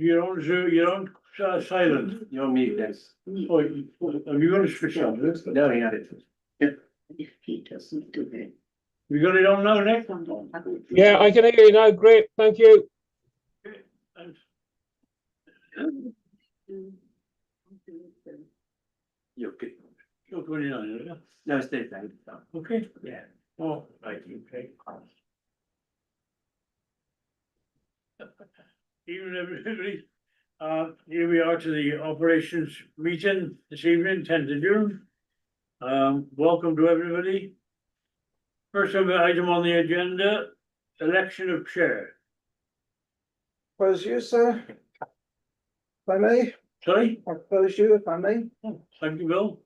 You're on silent. You're on mute, yes. Oh, are you going to switch on? No, he had it. If he doesn't do it. You got it on now, Nick? Yeah, I can hear you now. Great, thank you. Okay, thanks. You're good. You're 29, isn't it? No, it's Dave. Okay. Yeah. Oh, right, okay. Evening, everybody. Here we are to the operations meeting this evening, 10th of June. Welcome to everybody. First item on the agenda, election of chair. Propose you, sir. If I may, Sorry? I propose you, if I may. Oh, thank you, Bill.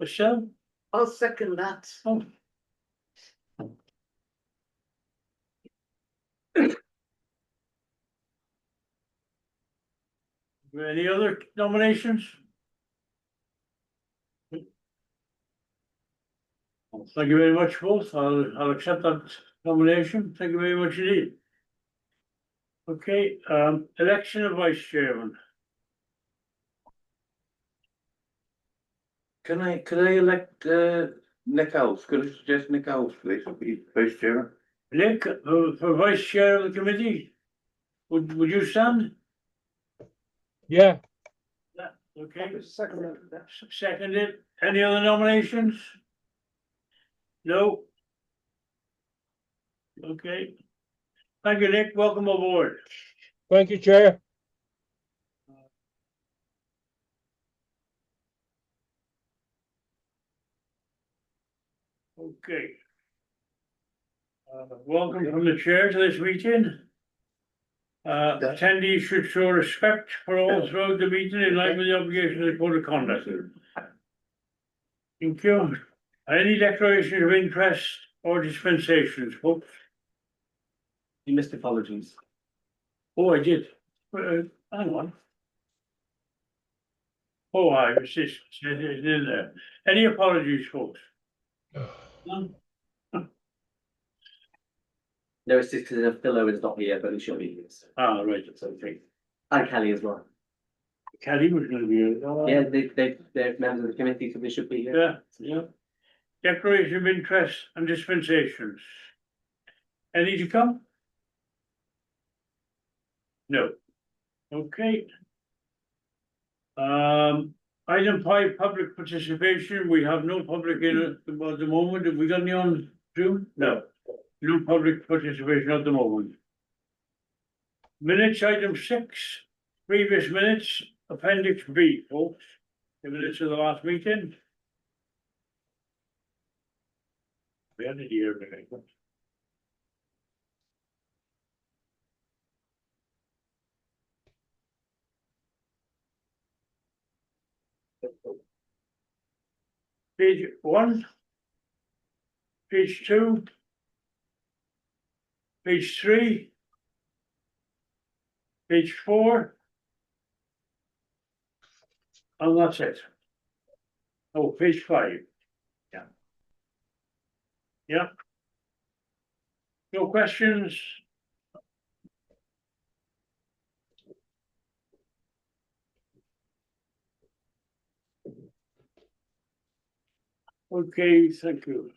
Michelle? I'll second that. Oh. Any other nominations? Thank you very much, both. I'll accept that nomination. Thank you very much indeed. Okay, election of vice chairman. Can I elect Nick Owls? Could I suggest Nick Owls, please, to be vice chairman? Nick, for vice chair of the committee, would you stand? Yeah, Yeah, okay. Second. Seconded. Any other nominations? No? Okay. Thank you, Nick. Welcome aboard. thank you, Chair. Okay. Welcome from the chair to this meeting. Attendees should show respect for all throughout the meeting in line with the obligation of the code of conduct. Thank you. Any declarations of interest or dispensations, folks? You missed apologies. Oh, I did. Hang on. Oh, I was just in there. Any apologies, folks? None? No, it's just because Philo is not here, but she'll be here. So Ah, right. it's okay. And Kelly as well. Kelly was going to be here. Yeah, they're members of the committee, so they should be here. Yeah, yeah. Declaration of interest and dispensations. Any to come? No. Okay. Item 5, public participation. We have no public in it at the moment. Have we got any on Zoom? No. No public participation at the moment. Minutes, item 6, previous minutes, appendix B, folks. The minutes of the last meeting. We had it here, I think. Page 1, page 2, page 3, page 4, and that's it. Oh, page 5. Yeah. Yeah. No questions? Okay, thank you.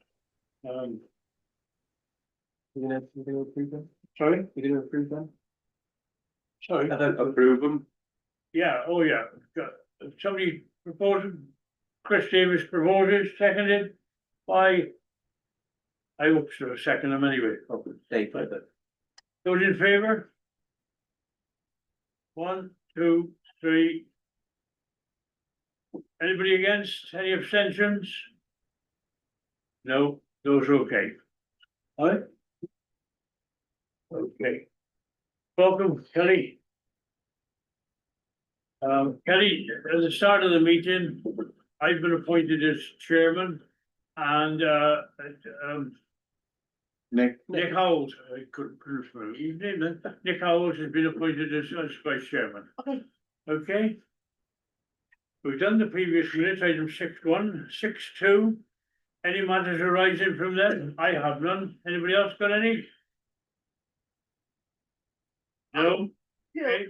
Sorry? You're gonna approve them? Sorry, I don't approve them. yeah, oh yeah, got, somebody proposed, Chris Davis proposes, seconded by. I hope so, second them anyway, probably. Dave, but Those in favor? 1, 2, 3. Anybody against? Any abstentions? No, those are okay. All right? Okay. Welcome, Kelly. Kelly, at the start of the meeting, I've been appointed as chairman and, Nick. Nick Howells, I couldn't remember his name then. Nick Howells has been appointed as vice chairman. Okay. Okay? We've done the previous minutes, item 6.1, 6.2. Any matters arising from that? I have none. Anybody else got any? No? Okay.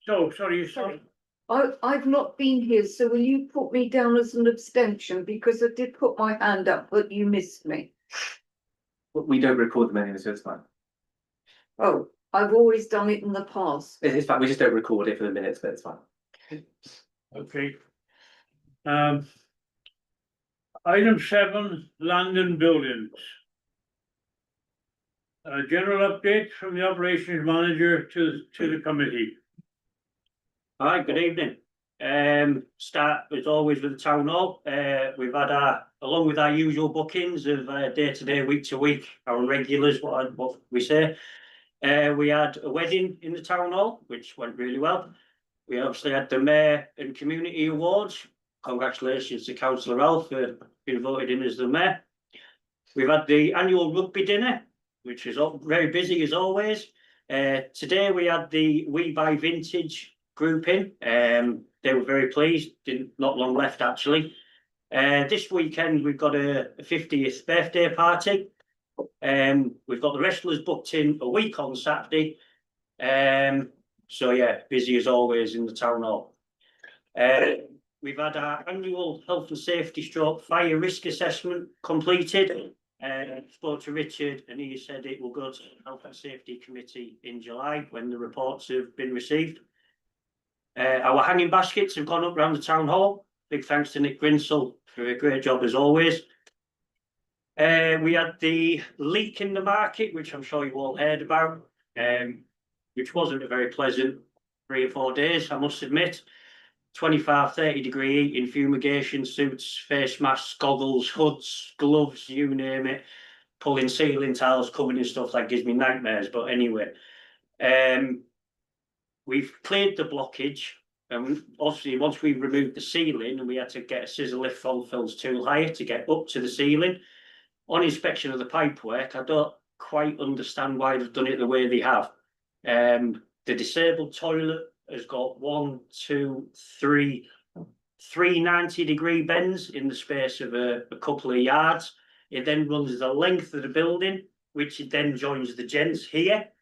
So, sorry, you Sorry. I've not been here, so will you put me down as an abstention, because I did put my hand up, but you missed me. We don't record them anyway, so it's fine. Oh, I've always done it in the past. It's fine, we just don't record it for the minutes, but it's fine. Okay. Item 7, land and buildings. General update from the operations manager to the committee. Hi, good evening. Start as always with the town hall. We've had along with our usual bookings of day to day, week to week, our regulars, what we say. We had a wedding in the town hall, which went really well. We obviously had the mayor and community awards. Congratulations to Councillor Ralph for being voted in as the mayor. We've had the annual rugby dinner, which is very busy as always. Today we had the We Buy Vintage group in. They were very pleased. Not long left actually. This weekend we've got a 50th birthday party. We've got the wrestlers booked in a week on Saturday. So yeah, busy as always in the town hall. We've had our annual health and safety stroke fire risk assessment completed. Spoke to Richard and he said it will go to the health and safety committee in July when the reports have been received. Our hanging baskets have gone up around the town hall. Big thanks to Nick Grinsell for a great job as always. We had the leak in the market, which I'm sure you all heard about, which wasn't a very pleasant 3 or 4 days, I must admit. 25-30 degree heat in fumigation suits, face masks, goggles, hoods, gloves, you name it. Pulling ceiling tiles, covering and stuff, that gives me nightmares. But anyway, we've cleared the blockage. And obviously, once we removed the ceiling, and we had to get a scissor lift from Phil's tool hire to get up to the ceiling. On inspection of the pipework, I don't quite understand why they've done it the way they have. The disabled toilet has got 3 90-degree bends in the space of a couple of yards. It then runs the length of the building, which it then joins the gents here.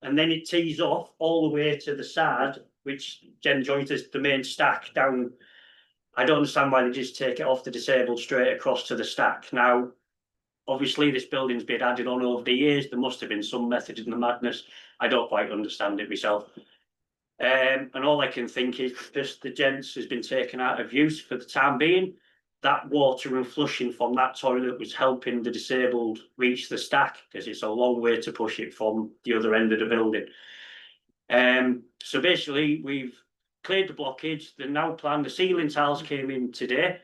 And then it tees off all the way to the side, which then joins the main stack down. I don't understand why they just take it off the disabled straight across to the stack. Now, obviously, this building's been added on over the years. There must have been some method in the madness. I don't quite understand it myself. And all I can think is just the gents has been taken out of use for the time being. That water and flushing from that toilet was helping the disabled reach the stack because it's a long way to push it from the other end of the building. So basically, we've cleared the blockage. The now plan, the ceiling tiles came in today.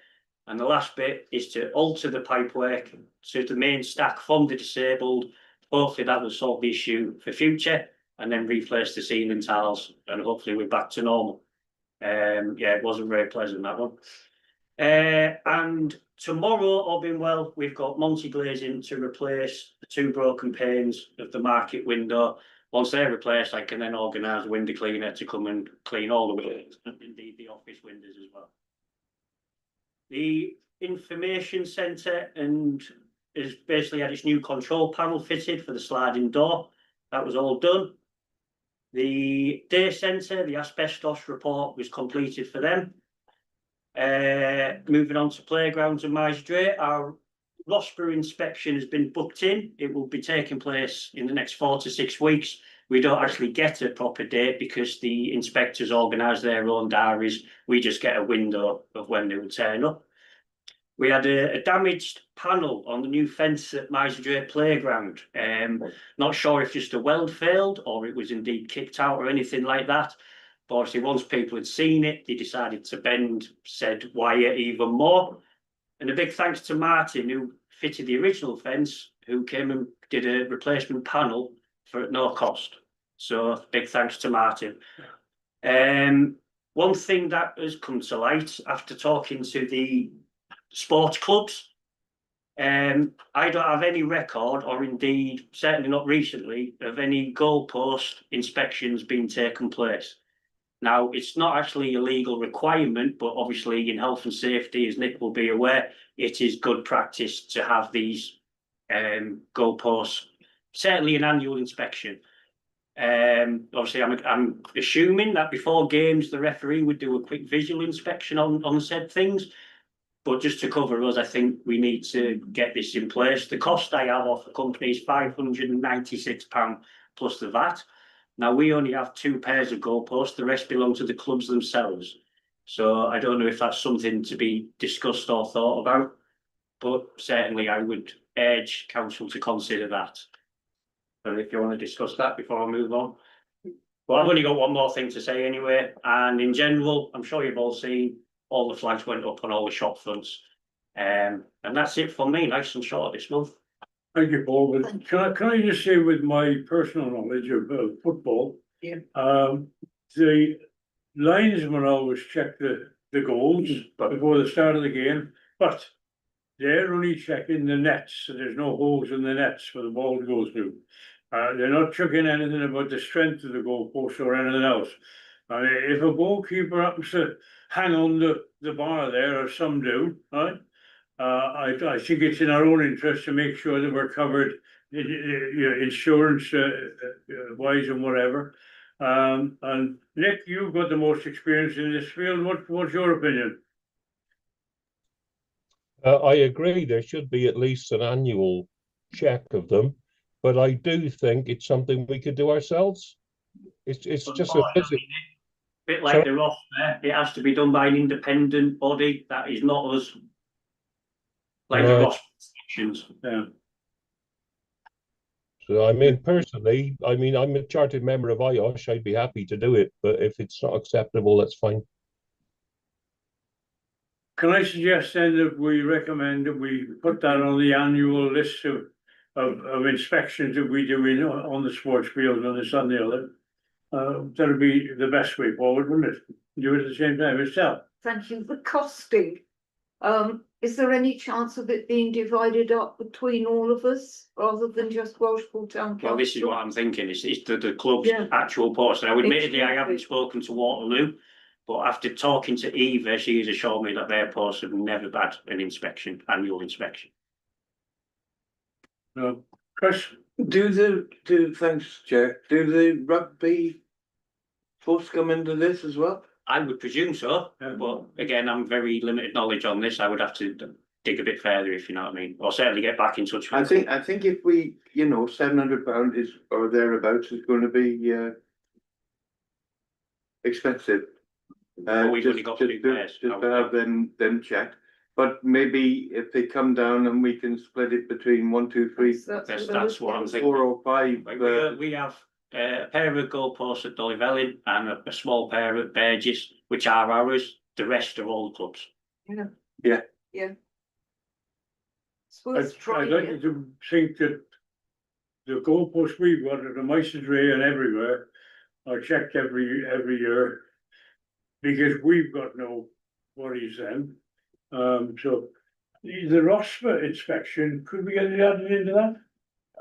And the last bit is to alter the pipework to the main stack from the disabled. Hopefully that will solve the issue for future and then replace the ceiling tiles and hopefully we're back to normal. Yeah, it wasn't very pleasant, that one. And tomorrow, all being well, we've got Monty glazing to replace the 2 broken panes of the market window. Once they're replaced, I can then organise a window cleaner to come and clean all the windows and indeed the office windows as well. The information centre has basically had its new control panel fitted for the sliding door. That was all done. The day centre, the asbestos report was completed for them. Moving on to playgrounds and Maes Strait, our Rossborough inspection has been booked in. It will be taking place in the next 4 to 6 weeks. We don't actually get a proper date because the inspectors organise their own diaries. We just get a window of when they will turn up. We had a damaged panel on the new fence at Misedray Playground. Not sure if just a weld failed or it was indeed kicked out or anything like that. But obviously, once people had seen it, they decided to bend said wire even more. And a big thanks to Martin, who fitted the original fence, who came and did a replacement panel for at no cost. So big thanks to Martin. One thing that has come to light after talking to the sports clubs, I don't have any record, or indeed certainly not recently, of any goalpost inspections being taken place. Now, it's not actually a legal requirement, but obviously in health and safety, as Nick will be aware, it is good practice to have these goalposts, certainly an annual inspection. Obviously, I'm assuming that before games, the referee would do a quick visual inspection on said things. But just to cover us, I think we need to get this in place. The cost I have off the company is £596 plus the VAT. Now, we only have 2 pairs of goalposts. The rest belong to the clubs themselves. So I don't know if that's something to be discussed or thought about. But certainly I would urge council to consider that. So if you want to discuss that before I move on. Well, I've only got one more thing to say anyway. And in general, I'm sure you've all seen all the flags went up on all the shop fronts. And that's it for me, nice and short this month. Thank you, Paul. But can I just say, with my personal knowledge of football, Yeah. The linesmen always check the goals before the start of the game, but they're only checking the nets, so there's no holes in the nets for the ball to go through. They're not checking anything about the strength of the goalpost or anything else. If a goalkeeper happens to hang on the bar there, or some do, right? I think it's in our own interest to make sure that we're covered, insurance wise and whatever. And Nick, you've got the most experience in this field. What's your opinion? I agree. There should be at least an annual check of them, but I do think it's something we could do ourselves. It's just a visit. Bit like the Ross there, it has to be done by an independent body. That is not us. Like the Ross inspections. Yeah. So I mean, personally, I'm a chartered member of IOSH. I'd be happy to do it, but if it's not acceptable, that's fine. Can I suggest then that we recommend that we put that on the annual list of inspections that we do on the sports field on this and the other? That'd be the best way forward, wouldn't it? Do it at the same time itself. Thank you. The costing, is there any chance of it being divided up between all of us rather than just Welshpool Town Council? Well, this is what I'm thinking. It's the club's Yeah. actual portion. Now, admittedly, I haven't be. spoken to Waterloo, but after talking to Eva, she has assured me that their posts have never had an inspection, annual inspection. No, Chris? Thanks, Chair. Do the rugby posts come into this as well? I would presume so, but again, I'm very limited knowledge on this. I would have to dig a bit further, if you know what I mean, or certainly get back in touch with. I think if we, £700 is or thereabouts is going to be expensive. We've only got 2 pairs. Just to have them checked. But maybe if they come down and we can split it between 1, 2, 3, That's what I'm thinking. 4 or 5. We have a pair of goalposts at Dollyvelling and a small pair at Burgess, which are ours. The rest are all clubs. Yeah. I'd Let's try like it. to think that the goalposts we've got at the Misedray and everywhere are checked every year, because we've got no worries then. So the Rossborough inspection, could we get it added into that?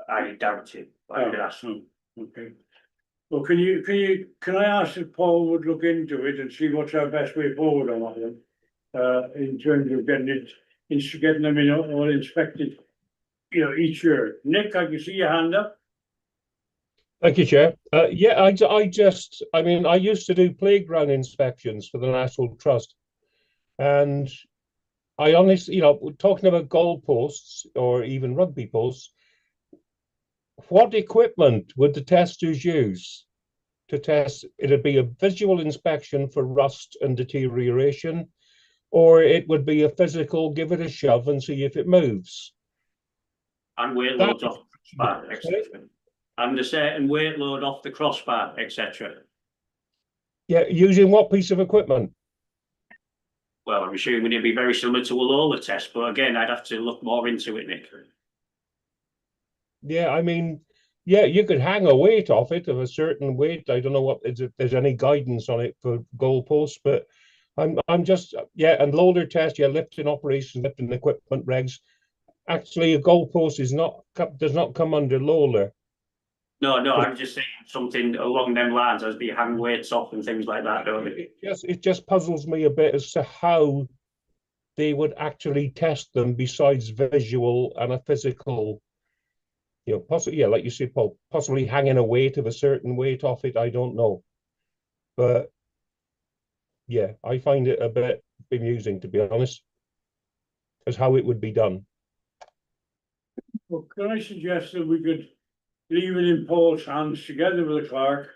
I doubt it. I could ask. Okay. Well, can I ask if Paul would look into it and see what's our best way forward on that one? In terms of getting them all inspected, each year. Nick, I can see your hand up. Thank you, Chair. Yeah, I used to do playground inspections for the National Trust, and I honestly, we're talking about goal posts or even rugby posts. What equipment would the testers use to test? It'd be a visual inspection for rust and deterioration, or it would be a physical, give it a shove and see if it moves. And weight That- loads off the crossbar, etc. And a certain weight load off the crossbar, etc. Yeah, using what piece of equipment? Well, I'm assuming it'd be very similar to a Lola test, but again, I'd have to look more into it, Nick. Yeah, I mean, yeah, you could hang a weight off it of a certain weight. I don't know if there's any guidance on it for goalposts, but I'm just and loader test, lifting operations, lifting equipment regs. Actually, a goalpost does not come under Lola. No, I'm just saying something along them lines as be hang weights off and things like that, don't it? It just puzzles me a bit as to how they would actually test them besides visual and a physical. Possibly, like you said, Paul, possibly hanging a weight of a certain weight off it. I don't know, but yeah, I find it a bit bemusing, to be honest, as how it would be done. Well, can I suggest that we could leave it in Paul's hands together with the clerk,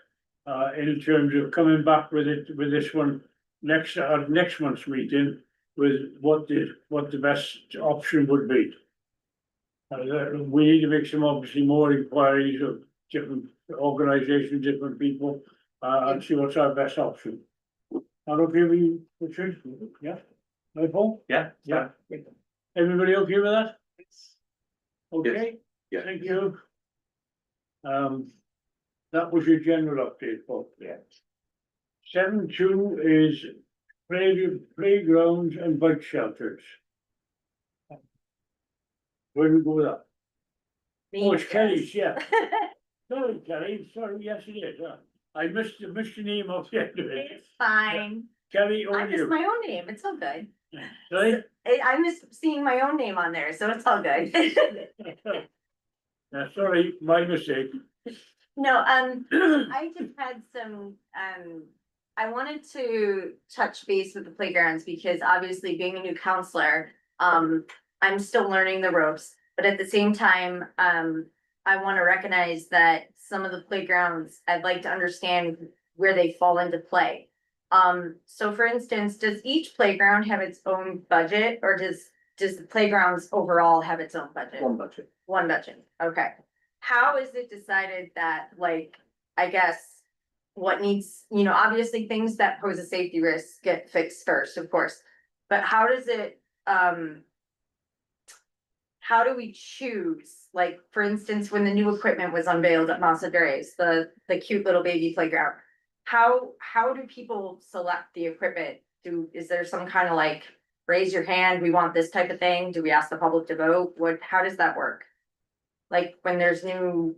in terms of coming back with this one next month's meeting with what the best option would be. We need to make some obviously more inquiries of different organisations, different people, and see what's our best option. I'll okay with you, Richard? Yeah? No, Paul? Yeah. Yeah. Everybody okay with that? Okay? Yeah. Thank you. That was your general update, Paul. Yeah. 7.2 is playgrounds and bike shelters. Where do we go with that? Oh, it's Kelly's, yeah. Sorry, Kelly, sorry, yes it is, I missed your name off the end of it. It's fine. Kelly, I over missed you. my own name. It's all good. Sorry? I miss seeing my own name on there, so it's all good. Sorry, my mistake. No, I just had some, I wanted to touch base with the playgrounds because obviously being a new counselor, I'm still learning the ropes, but at the same time, I want to recognize that some of the playgrounds, I'd like to understand where they fall into play. So for instance, does each playground have its own budget or does the playgrounds overall have its own budget? One budget. One budget, okay. How is it decided that, like, I guess, what needs, obviously things that pose a safety risk get fixed first, of course. But how does it, how do we choose, like, for instance, when the new equipment was unveiled at Masa Dre's, the cute little baby playground? How do people select the equipment? Is there some kind of like, raise your hand, we want this type of thing? Do we ask the public to vote? How does that work? Like when there's does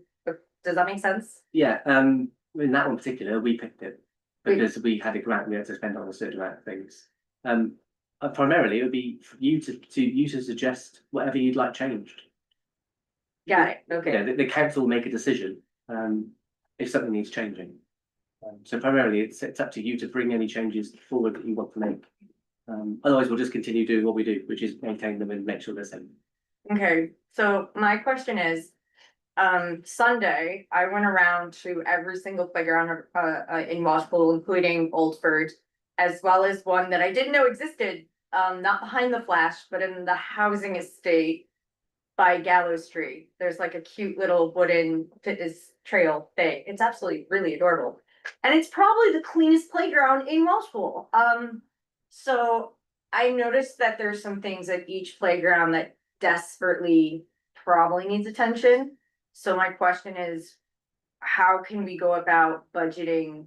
that make sense? Yeah, in that one particular, we picked it because we had a grant we had to spend on a certain amount of things. Primarily, it would be for you to suggest whatever you'd like changed. Got it, okay. Yeah, the council will make a decision if something needs changing. So primarily, it's up to you to bring any changes forward that you want to make. Otherwise, we'll just continue doing what we do, which is maintain them and make sure they're safe. Okay, so my question is, Sunday, I went around to every single playground in Welshpool, including Oldford, as well as one that I didn't know existed, not behind the Flash, but in the housing estate by Gallows Street. There's like a cute little wooden fitness trail thing. It's absolutely really adorable. And it's probably the cleanest playground in Welshpool. So I noticed that there's some things at each playground that desperately probably needs attention. So my question is, how can we go about budgeting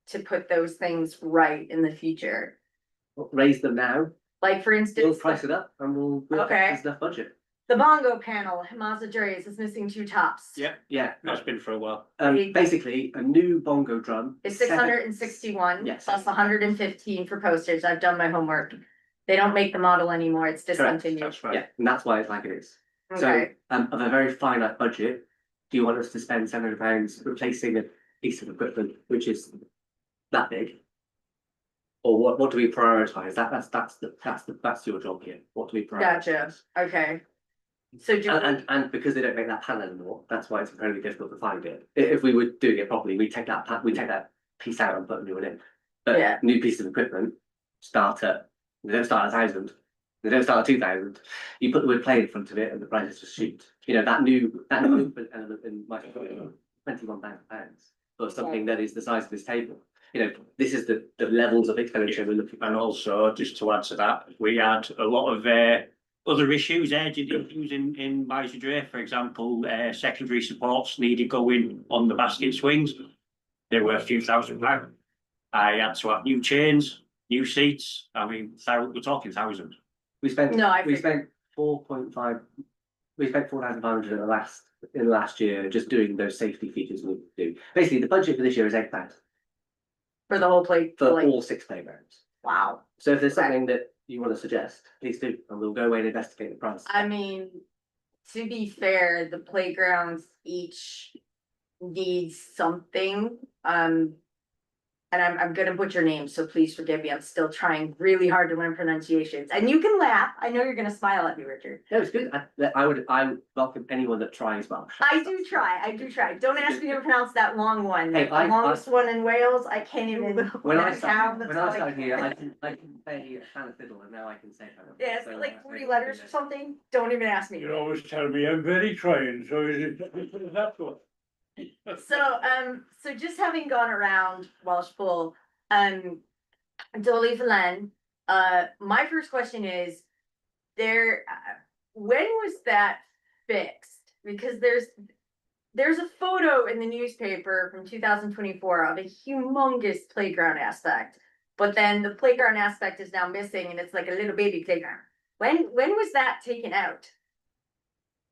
to put those things right in the future? Raise them now. Like for We'll instance, price it up and we'll Okay. there's enough budget. the bongo panel, Masa Dre's is missing 2 tops. Yeah. That's been for a while. Basically, a new bongo drum. It's is 661 Yes. plus 115 for posters. I've done my homework. They don't make the model anymore. It's Correct, discontinued. That's right. Yeah, and that's why it's like it is. Okay, So, of a very finite budget, do you want us to spend £700 replacing a piece of equipment which is that big? Or what do we prioritise? That's your job here. What do we prioritise? Gotcha, okay. So do, And because they don't make that panel anymore, that's why it's incredibly difficult to find it. If we were doing it properly, we'd take that piece out and put a new one in. Yeah. But new pieces of equipment they don't start at 1,000, they don't start at 2,000. You put the word play in front of it and the prices just shoot. You know, that new element in my £21,000 for something that is the size of this table. You know, this is the levels of expenditure we're looking at. And also, just to add to that, we had a lot of other issues, urgent issues in Misedre, for example, secondary supports needed going on the basket swings. There were a few £1,000. I had to have new chains, new seats. I mean, we're talking thousands. We spent No, I we figured. spent 4.5. We spent 4,500 in the last year just doing those safety features we do. Basically, the budget for this year is 8,000 for the whole play, for like, all 6 playgrounds. wow. So if there's Okay. something that you want to suggest, please do, and we'll go away and investigate the price. I mean, to be fair, the playgrounds each needs something, and I'm gonna butcher names, so please forgive me, I'm still trying really hard to learn pronunciations, and you can laugh, I know you're gonna smile at me, Richard. No, it's good. I would welcome anyone that tries Welsh. I do try, don't ask me to pronounce that long one, Hey, the I- longest one in Wales, I can't even. When I pronounce how, started, that's all started here, can. I can play a kind of fiddle, and now I can say kind of. Yeah, it's like 3 letters or something, don't even ask me. You always tell me I'm very trying, so is it that one? So just having gone around Welshpool, Dolly Falen, my first question is, when was that fixed? Because there's a photo in the newspaper from 2024 of a humongous playground aspect, but then the playground aspect is now missing and it's like a little baby playground. When was that taken out?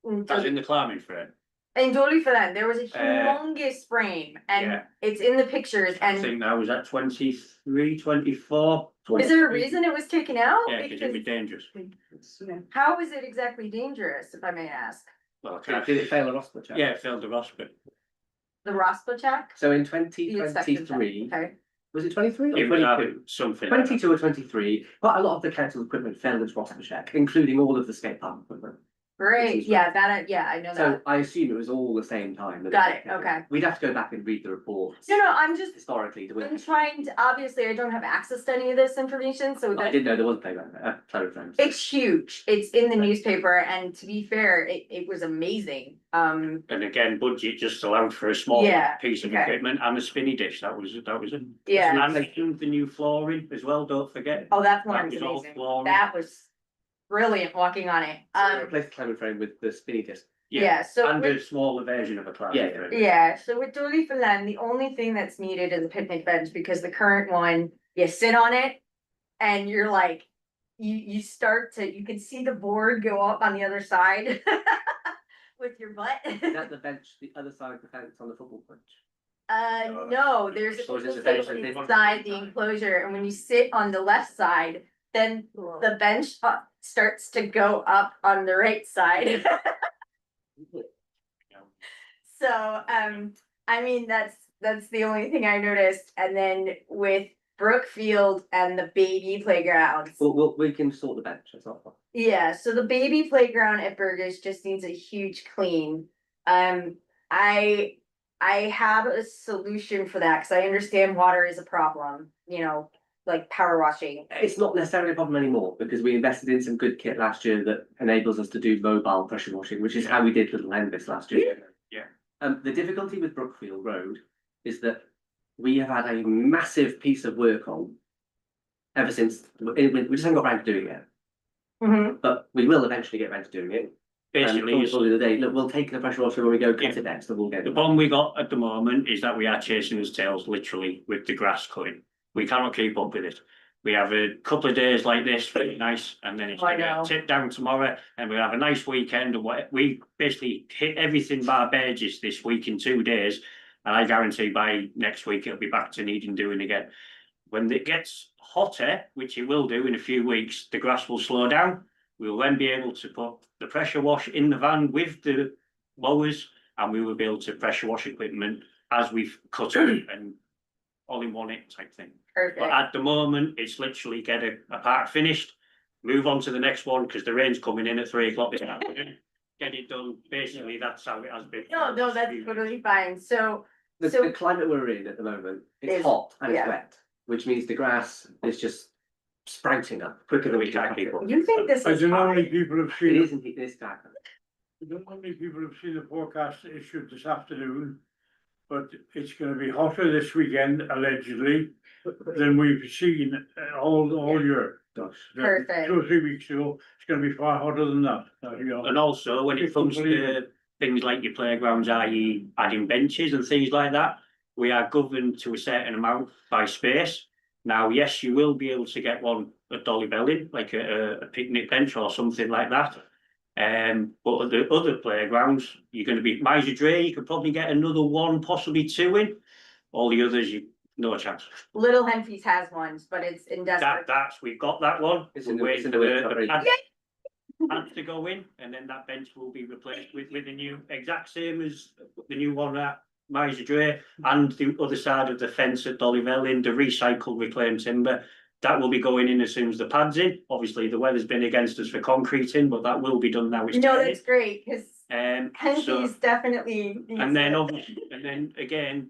That's in the climbing frame. In Dolly Falen, there was a humongous frame and yeah. it's in the pictures I and think that was at 23, 24. is there a reason it was taken out? Yeah, because it was dangerous. How is it exactly dangerous, if I may ask? Well, Did it fail a Rosper check? yeah, it failed the ROSPA. The ROSPA check? So in The inspection check, 2023, okay. was it 23 It or was 22? something. like that. 22 or 23, quite a lot of the council equipment failed its Rosper check, including all of the skate park equipment. Great, yeah, I know So that. I assume it was all the same time. that Got it, got okay. We'd have to go back and read the reports. No, I'm just, Historically, I'm trying to, obviously, I don't have access to any of this information, so I that. didn't know there was a playground, playground. It's huge, it's in the newspaper, and to be fair, it was amazing, And again, budget just allowed for a small Yeah, piece of okay. equipment and a spinny dish. That was it. yeah. And they do the new flooring as well, don't forget. Oh, that That flooring's was all amazing, flooring. that was brilliant walking on it, Replace the climbing frame with the spinny disc. yeah, so. And with- a smaller version of a climbing Yeah, frame. Yeah, so with Dolly Falen, the only thing that's needed is a picnic bench, because the current one, you sit on it. And you're like, you start to, you can see the board go up on the other side. With your butt. Is that the bench, the other side of the fence on the football pitch? No, there's a So is this a picnic bench like table this? inside the enclosure, and when you sit on the left side, then the bench starts to go up on the right side. So, I mean, that's the only thing I noticed, and then with Brookfield and the baby playgrounds. We can sort the bench, that's not a problem. Yeah, so the baby playground at Burgess just needs a huge clean. I have a solution for that, cause I understand water is a problem, you know, like power washing. It's not necessarily a problem anymore, because we invested in some good kit last year that enables us to do mobile pressure washing, which is how we did Little Envis last year. Yeah. The difficulty with Brookfield Road is that we have had a massive piece of work on ever since, we just haven't got around to doing it, Mhm. but we will eventually get around to doing it. Basically, And it's- the day, look, we'll take the pressure washer when we go cut Yeah. it next, and we'll get the it. problem we got at the moment is that we are chasing his tails literally with the grass cutting. We cannot keep up with it. We have a couple of days like this, really nice, and then it's I gonna know. tip down tomorrow, and we'll have a nice weekend, and what, we basically hit everything bar Burgess this week in 2 days. And I guarantee by next week it'll be back to needing doing again. When it gets hotter, which it will do in a few weeks, the grass will slow down. We'll then be able to put the pressure wash in the van with the mowers, and we will be able to pressure wash equipment as we've cut it and all in one hit type thing. Perfect. But at the moment, it's literally get a part finished, move on to the next one, because the rain's coming in at 3 o'clock this afternoon. Get it done, basically, that's how it has been. No, that's totally fine. So, The climate we're in at the moment, it's Is- hot and it's yeah. wet, which means the grass is just sprouting up quicker than we can Attack people. people. you think this I is don't know how many fine? people have It seen, isn't, it is that. I don't know how many people have seen the forecast issued this afternoon. But it's gonna be hotter this weekend allegedly than we've seen all year. Gosh. Perfect. 2 or 3 weeks ago, it's gonna be far hotter than that, you know. And also, when it comes to things like your playgrounds, i.e. adding benches and things like that, we are governed to a certain amount by space. Now, yes, you will be able to get one at Dolly Belling, like a picnic bench or something like that. But at the other playgrounds, you're gonna be, Miser Dre, you could probably get another 1, possibly 2 in. All the others, no chance. Little Henfies has one, but it's in desperate. We've got that one. It's We're in the- waiting it's in for the the workshop, pads to go in, and then that bench will be replaced with a new, exact same as the new one at Miser Dre, and the other side of the fence at Dolly Velling, the recycled reclaimed timber. That will be going in as soon as the pad's in. Obviously, the weather's been against us for concreting, but that will be done now. It's No, turning. that's great, because So, Henfies definitely. needs and then it. obviously, and then again,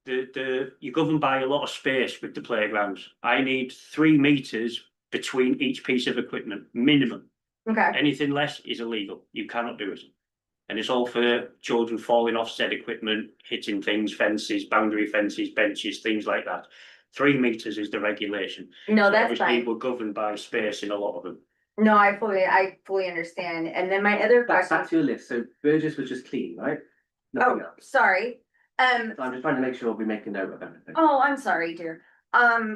you're governed by a lot of space with the playgrounds. I need 3 meters between each piece of equipment, minimum. Okay, Anything less is illegal. You cannot do it. And it's all for children falling off said equipment, hitting things, fences, boundary fences, benches, things like that. 3 meters is the regulation. no, So that's obviously, fine. we're governed by space in a lot of them. No, I fully understand. And then my other Back question, to your list, so Burgess was just clean, right? Nothing oh, else. sorry. So I'm just trying to make sure we make a note of everything. Oh, I'm sorry, dear.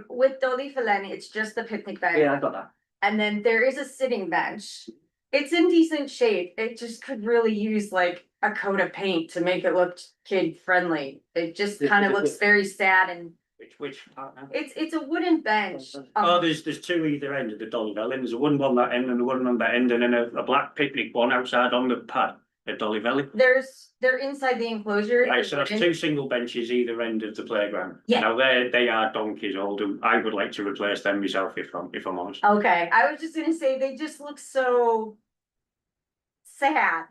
With Dolly Filen, it's just the picnic bench. Yeah, I got that. And then there is a sitting bench. It's in decent shape. It just could really use like a coat of paint to make it look kid friendly. It just Is kind of it- looks very sad and Which part now? it's a wooden bench. Oh, there's 2 either end of the Dolly Valley. There's a wooden one that end and a wooden on that end, and then a black picnic one outside on the pad at Dolly Valley. They're inside the enclosure. Right, They're so that's wooden. 2 single benches either end of the playground. Yeah. Now they are donkeys old, and I would like to replace them myself if I'm honest. Okay, I was just gonna say, they just look so sad.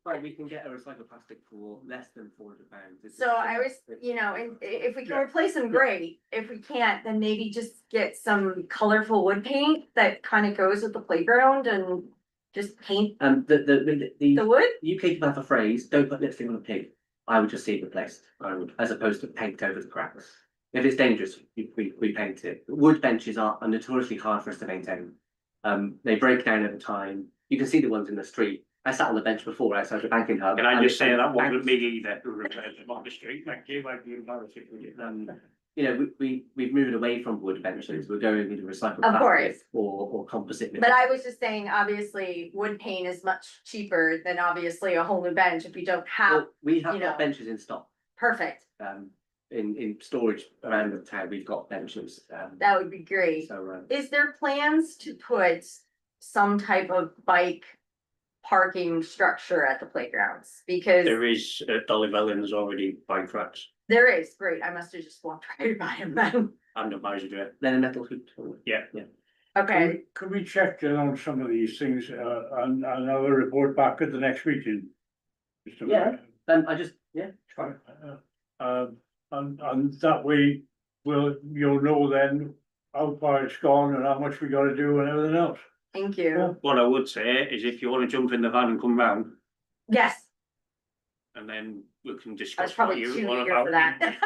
Right, we can get a recycled plastic for less than £400. So I was, and if we can replace them, great. If we can't, then maybe just get some colorful wood paint that kind of goes with the playground and just paint The the wood. UK people have a phrase, don't put lipstick on a pig. I would just see it replaced, I would, as opposed to paint over the cracks. If it's dangerous, we paint it. Wood benches are notoriously hard for us to maintain. They break down over time. You can see the ones in the street. I sat on the bench before outside the banking hub. Can I and just say that wasn't banks- me either who repaired them on the street? Thank you, I'd be embarrassed if we did that. We've moved away from wood benches. We're going into recycled Of course. plastic or composite. But I was just saying, obviously, wood paint is much cheaper than obviously a whole new bench if we don't have, Well, we have you got know. benches in stock. perfect. In storage around the town, we've got benches. That would be great. So Is there plans to put some type of bike parking structure at the playgrounds? Because There is at Dolly Valley, there's already bike racks there is, great, I must have just walked right by him then. and a Miser Dre. then a metal hoop. Yeah. Okay, Can we check in on some of these things, and have a report back at the next meeting? Mr. Yeah. Mayor? I just, yeah. Fine. And that way, you'll know then how far it's gone and how much we gotta do and everything else. thank you. What I would say is if you want to jump in the van and come round, Yes, and then we can I was discuss what probably you too want eager for about that.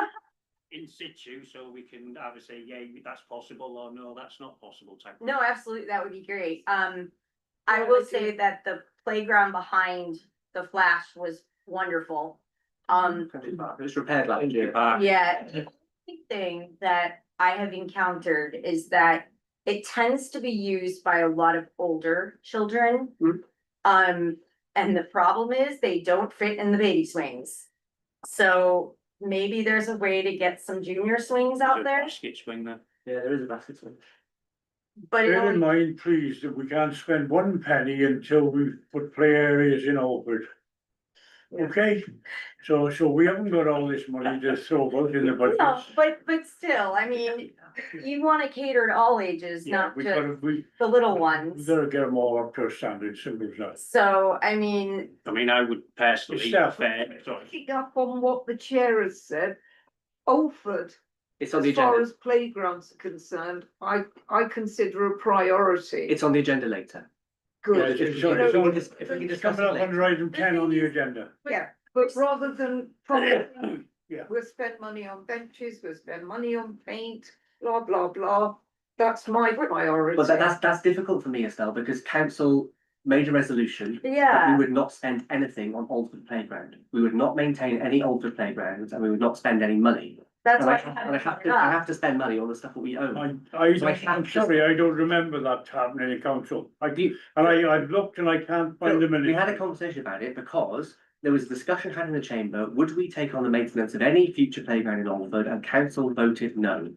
in situ, so we can either say, yeah, that's possible, or no, that's not possible type. No, absolutely, that would be great. I will say that the playground behind the Flash was wonderful. It was repaired last year. Yeah, the only thing that I have encountered is that it tends to be used by a lot of older children. And the problem is they don't fit in the baby swings. So maybe there's a way to get some junior swings out there, Basket swing there. Yeah, there is a basket swing. but it Bear in only, mind, please, that we can't spend 1 penny until we put play areas in Orford. Okay, so we haven't got all this money to throw about in the budget. No, but still, I mean, you wanna cater to all ages, Yeah, not we just gotta, we the little ones. gotta get them all up to a standard, simple as that. So, I mean, I mean, I would personally, Yourself. sorry. Picking up on what the chair has said, Alford, It's on the as far agenda. as playgrounds are concerned, I consider a priority. It's on the agenda later. Good. Yeah, it's If on- we it's can on- dis- if we can It's discuss coming it up under later. item 10 on the agenda. Yeah, but rather than promising, Yeah. we'll spend money on benches, we'll spend money on paint, blah, blah, blah. That's my priority. But that's difficult for me, Estelle, because council made a resolution that we yeah, would not spend anything on Oldford Playground. We would not maintain any Oldford playgrounds and we would not spend any money. that's And why I I have, haven't and I have brought to, it I up. have to spend money on the stuff that we own. So I have I'm to sorry, I don't remember that happening in council. I've looked and I can't find the We minutes. had a conversation about it because there was a discussion had in the chamber, would we take on the maintenance of any future playground in Oldford, and council voted no.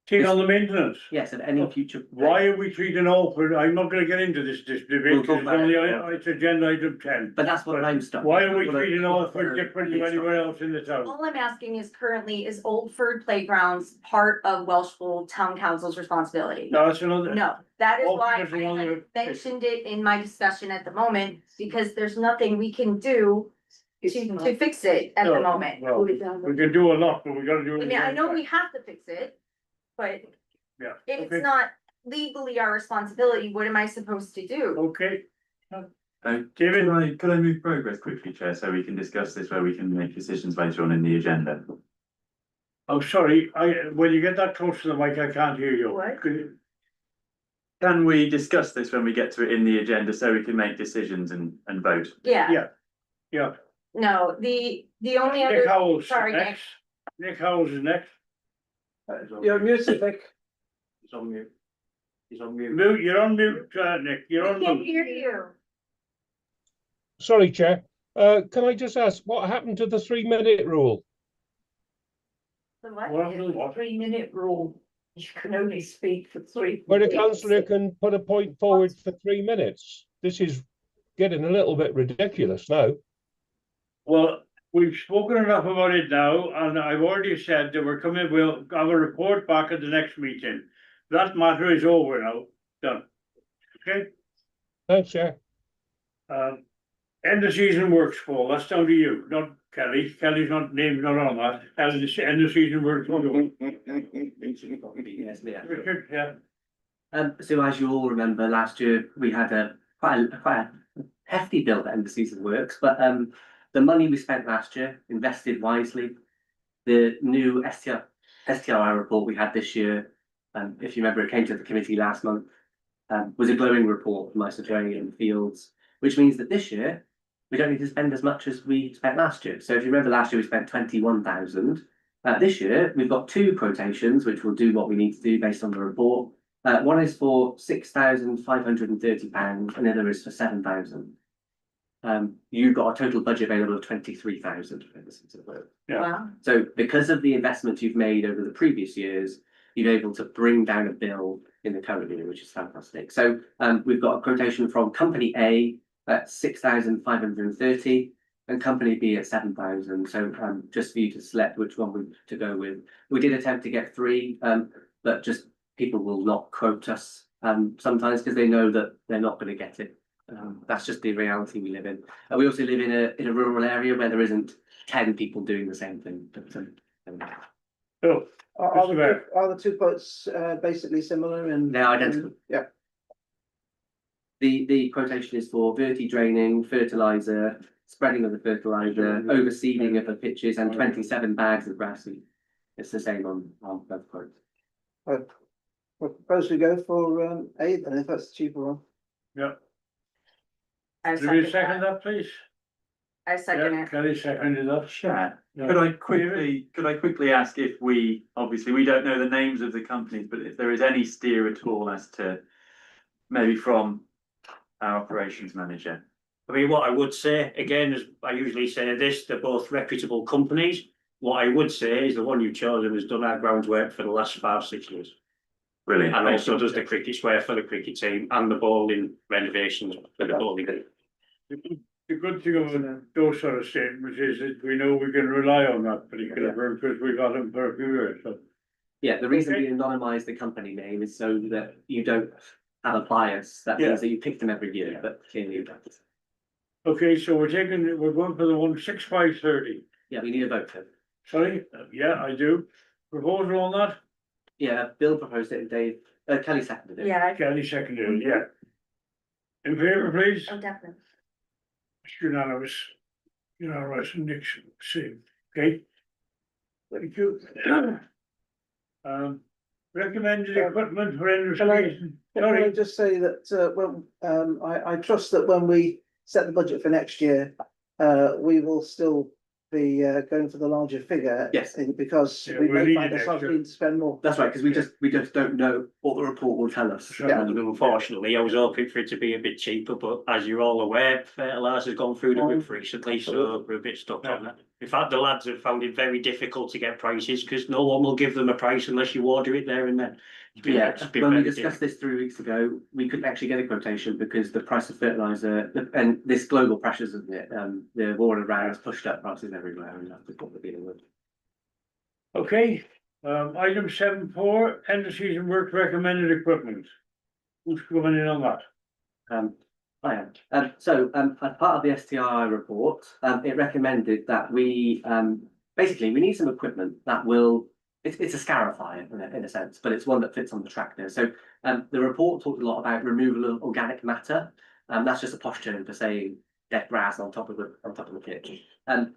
Take on the maintenance. Yes, of any future. Why are we treating Alford? I'm not gonna get into this debate, We'll because talk it's about only, it. it's agenda item 10. But that's what I'm stuck. Why are we What I- treating Alford different to anywhere else in the town? All I'm asking is currently, is Oldford Playgrounds part of Welshpool Town Council's responsibility? No, that's another. No, that is Oldford why is I another- had mentioned it in my discussion at the moment, because there's nothing we can do to fix it at the No, moment. Well, we can do a lot, but we gotta do it. I mean, I know we have to fix it, but Yeah, if okay. it's not legally our responsibility, what am I supposed to do? Okay, David, could I move progress quickly, Chair, so we can discuss this where we can make decisions later on in the agenda? oh, sorry, when you get that close to the mic, I can't hear you. What? Could you- Can we discuss this when we get to it in the agenda so we can make decisions and vote? Yeah, Yeah, no, the only Nick other, Howells sorry, Nick. next. Nick Howells is next. You're muted, Vic. He's on mute. He's on mute. Mute, you're on mute, Nick, you're I on can't mute. hear you. Sorry, Chair. Can I just ask, what happened to the 3-minute rule? The what? What happened to the what? 3-minute rule, you can only speak for 3 Where a minutes. councillor can put a point forward for 3 minutes? This is getting a little bit ridiculous now. Well, we've spoken enough about it now, and I've already said that we'll have a report back at the next meeting. That matter is over now, done. Okay, Thanks, Chair. end of season works, Paul, that's down to you, not Kelly. Kelly's name's not on that. End of season works. For you. Yes, yeah. Richard, yeah. So as you all remember, last year we had quite a hefty bill at end of season works, but the money we spent last year, invested wisely. The new STRI report we had this year, if you remember, it came to the committee last month, was a glowing report from my surveying in the fields, which means that this year we don't need to spend as much as we spent last year. So if you remember last year we spent 21,000. This year we've got 2 quotations which will do what we need to do based on the report. One is for £6,530 and the other is for 7,000. You've got a total budget available of 23,000. Yeah. Wow, So because of the investment you've made over the previous years, you're able to bring down a bill in the current year, which is fantastic. So we've got a quotation from company A at 6,530 and company B at 7,000. So just for you to select which one to go with. We did attempt to get 3, but just people will not quote us sometimes because they know that they're not going to get it. That's just the reality we live in. We also live in a rural area where there isn't 10 people doing the same thing. But, So, Are the 2 quotes basically similar in? they're identical. Yeah. The quotation is for verti draining, fertilizer, spreading of the fertilizer, overseeding of the pitches, and 27 bags of grass seed. It's the same on both quotes. I propose we go for A then, if that's the cheaper one. yeah, I do we second second that, that, please? I second Yeah, it. Kelly seconded that. Chair, Yeah. could I quickly ask if obviously we don't know the names of the companies, but if there is any steer at all as to maybe from our operations manager? I mean, what I would say, again, as I usually say this, they're both reputable companies. What I would say is the one you've chosen has done our groundwork for the last 5-6 years. Brilliant. And Thank also you. does the cricket square for the cricket team and the bowling renovations for the bowling. The good thing about those sort of statements is that we know we can rely on that particular firm because we got them for a few years, so. Yeah, the reason Okay. we anonymise the company name is so that you don't have a bias. That Yeah. means that you pick them every year, but clearly you don't. Okay, so we're going for the 16530. Yeah, we need a vote for. Sorry, yeah, I do. Proposal on that? Yeah, Bill proposed it and Dave, Kelly seconded it. Yeah, Kelly seconded, yeah. In favour, please? oh, definitely. It's unanimous. Unanimous, Nixon, same, okay? Thank you. Recommended equipment for end of Can I- season. Can I Sorry, just say that, I trust that when we set the budget for next year, we will still be, going for the larger figure. Yes. Because Yeah, we we'll may need find it ourselves next year. needing to spend more. That's right, because we just don't know what the report will tell us. Yeah. And unfortunately, I was hoping for it to be a bit cheaper, but as you're all aware, fertiliser has gone through the roof recently, so we're a bit stuck on that. In fact, the lads have found it very difficult to get prices because no one will give them a price unless you order it there and then. Yeah, It's been when we very discussed this 3 weeks ago, we couldn't actually get a quotation because the price of fertiliser, and this global pressures, isn't it? The war in Iran has pushed up prices everywhere and that's what we're dealing with. okay, item 7.4, end of season work recommended equipment. Who's coming in on that? I am. As part of the STI report, it recommended that we, basically, we need some equipment that will, it's a scarifier in a sense, but it's one that fits on the tractor. So, the report talked a lot about removal of organic matter. That's just a posh term for saying dead grass on top of the pitch. The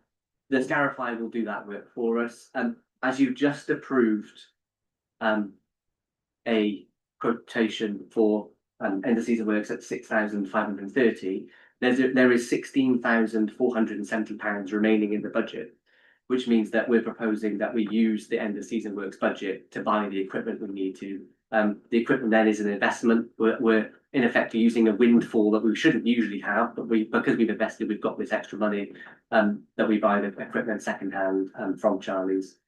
scarifier will do that work for us. As you just approved, a quotation for end of season works at £6,530. There is £16,470 remaining in the budget, which means that we're proposing that we use the end of season works budget to buy the equipment we need to. The equipment then is an investment. We're in effect using a windfall that we shouldn't usually have, but because we've invested, we've got this extra money that we buy the equipment second hand from Charlie's,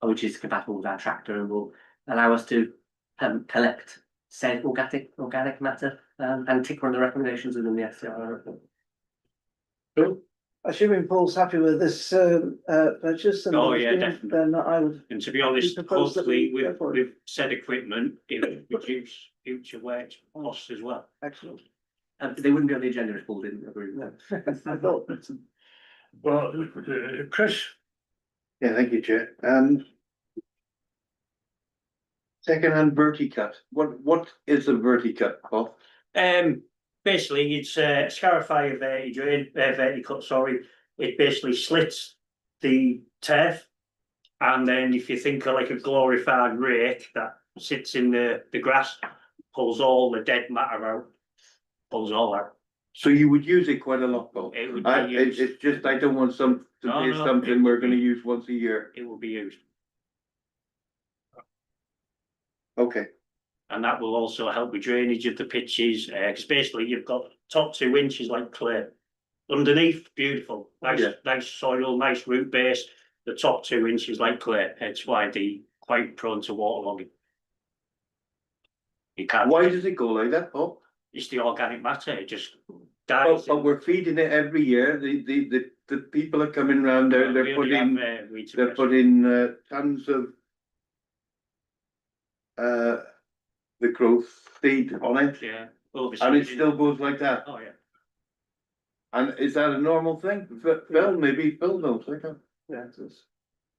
which is compatible with our tractor and will allow us to collect said organic matter and tick on the recommendations within the SCR report. Bill? Assuming Paul's happy with this, purchase. And Oh, yeah, definitely. Then I would, And to be honest, propose that hopefully we go with, for it. with said equipment, it will reduce future work costs as well. excellent. They wouldn't be on the agenda if Paul didn't agree with that. I thought, Well, Chris? Yeah, thank you, Chair. Second-hand verticut. What is a verticut, Paul? Basically, it's a scarifier verticut, sorry. It basically slits the turf. And then if you think of like a glorified rake that sits in the grass, pulls all the dead matter out, pulls all out. So you would use it quite a lot, Paul. It would be used. It's just, I don't want to No, be no. something we're gonna use once a year. It will be used. Okay, And that will also help with drainage of the pitches, because basically you've got top 2 inches like clay. Underneath, beautiful, nice, Yeah. nice soil, nice root base. The top 2 inches like clay, it's why they quite prone to waterlogging. You can't. why does it go like that, Paul? It's the organic matter, it just Oh, dies. but we're feeding it every year. The people are coming round there, We they're only putting, have, weed they're suppressant. putting tons of the growth seed on it, Yeah. and it still goes like that. Oh, yeah. And is that a normal thing? Phil, maybe Phil knows, I can't. yeah, it's-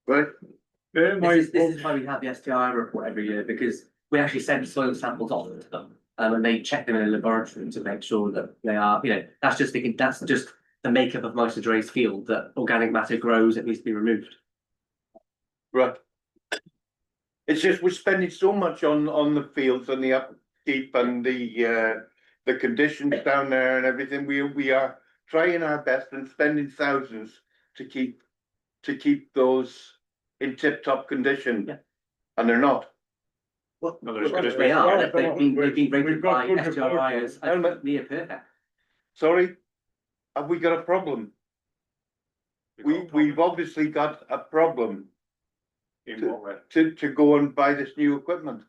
Right, This is why we have the STI report every year, because we actually send soil samples off to them. And they check them in a laboratory to make sure that they are, that's just the makeup of most of Dre's field, that organic matter grows, it needs to be removed. right. It's just we're spending so much on the fields and the upkeep and the conditions down there and everything. We are trying our best and spending thousands to keep those in tip-top condition. Yeah. And they're not. well, No, they're as good as They are, well, they've been we've rated got by good STRI reports. as near perfect. Sorry, have we got a problem? We've obviously got a problem In what way? to go and buy this new equipment.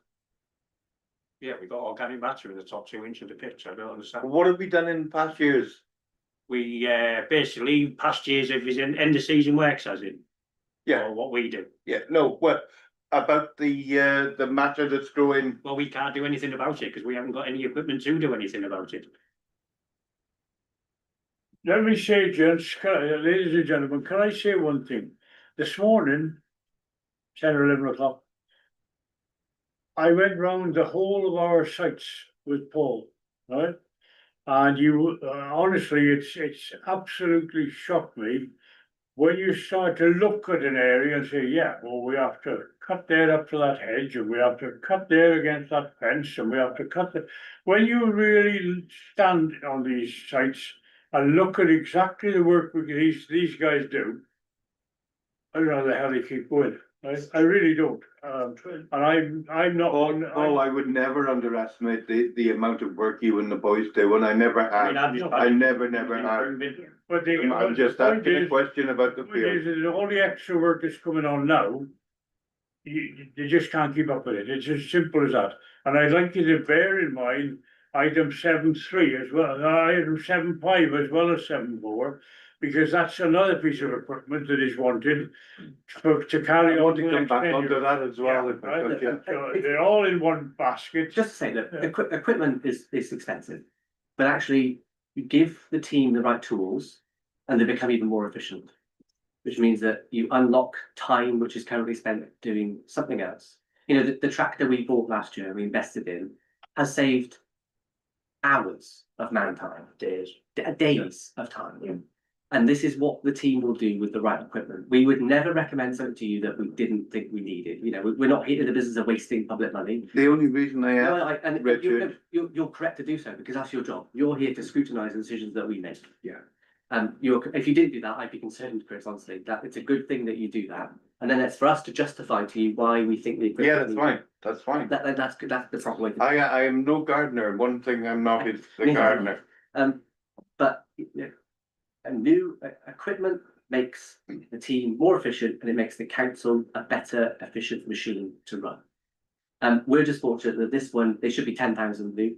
Yeah, we've got organic matter in the top 2 inches of the pitch, I don't understand. What have we done in past years? We basically past years if it's in end of season works as in. Yeah. Or what we do. Yeah, no, what about the matter that's growing? Well, we can't do anything about it because we haven't got any equipment to do anything about it. Let me say, gents, ladies and gentlemen, can I say one thing? This morning, 10 or 11 o'clock, I went round the whole of our sites with Paul, right? And you, honestly, it's absolutely shocked me when you start to look at an area and say, yeah, well, we have to cut there up to that hedge, and we have to cut there against that fence, and we have to cut the. When you really stand on these sites and look at exactly the work these guys do, I don't know how the hell they keep going. I really don't. And I'm not Paul, one. Paul, I would never underestimate the amount of work you and the boys do, and I never have. I never have. But I'm just asking a question about the The point is field. that all the extra work that's coming on now, you just can't keep up with it. It's as simple as that. And I'd like you to bear in mind item 7.3 as well, item 7.5 as well as 7.4, because that's another piece of equipment that is wanted to carry I on. want to the come next back tenure. onto that as well. Yeah, If I right. could, yeah. So they're all in one basket. Just to say that Yeah. equipment is expensive, but actually you give the team the right tools and they become even more efficient. Which means that you unlock time which is currently spent doing something else. You know, the tractor we bought last year, we invested in, has saved hours of man time, days of time. And this is what the team will do with the right equipment. We would never recommend something to you that we didn't think we needed. You know, we're not here in the business of wasting public money. The only reason I No, asked, and Richard. you're correct to do so because that's your job. You're here to scrutinise the decisions that we make. Yeah. If you didn't do that, I'd be concerned, Chris, honestly, that it's a good thing that you do that. And then it's for us to justify to you why we think the Yeah, equipment. that's fine, that's fine. That's good, that's the proper way to do it. I am no gardener. One thing I'm not is the Neither am I. gardener. But you know, a new equipment makes the team more efficient and it makes the council a better, efficient machine to run. We're just fortunate that this one, they should be 10,000 new.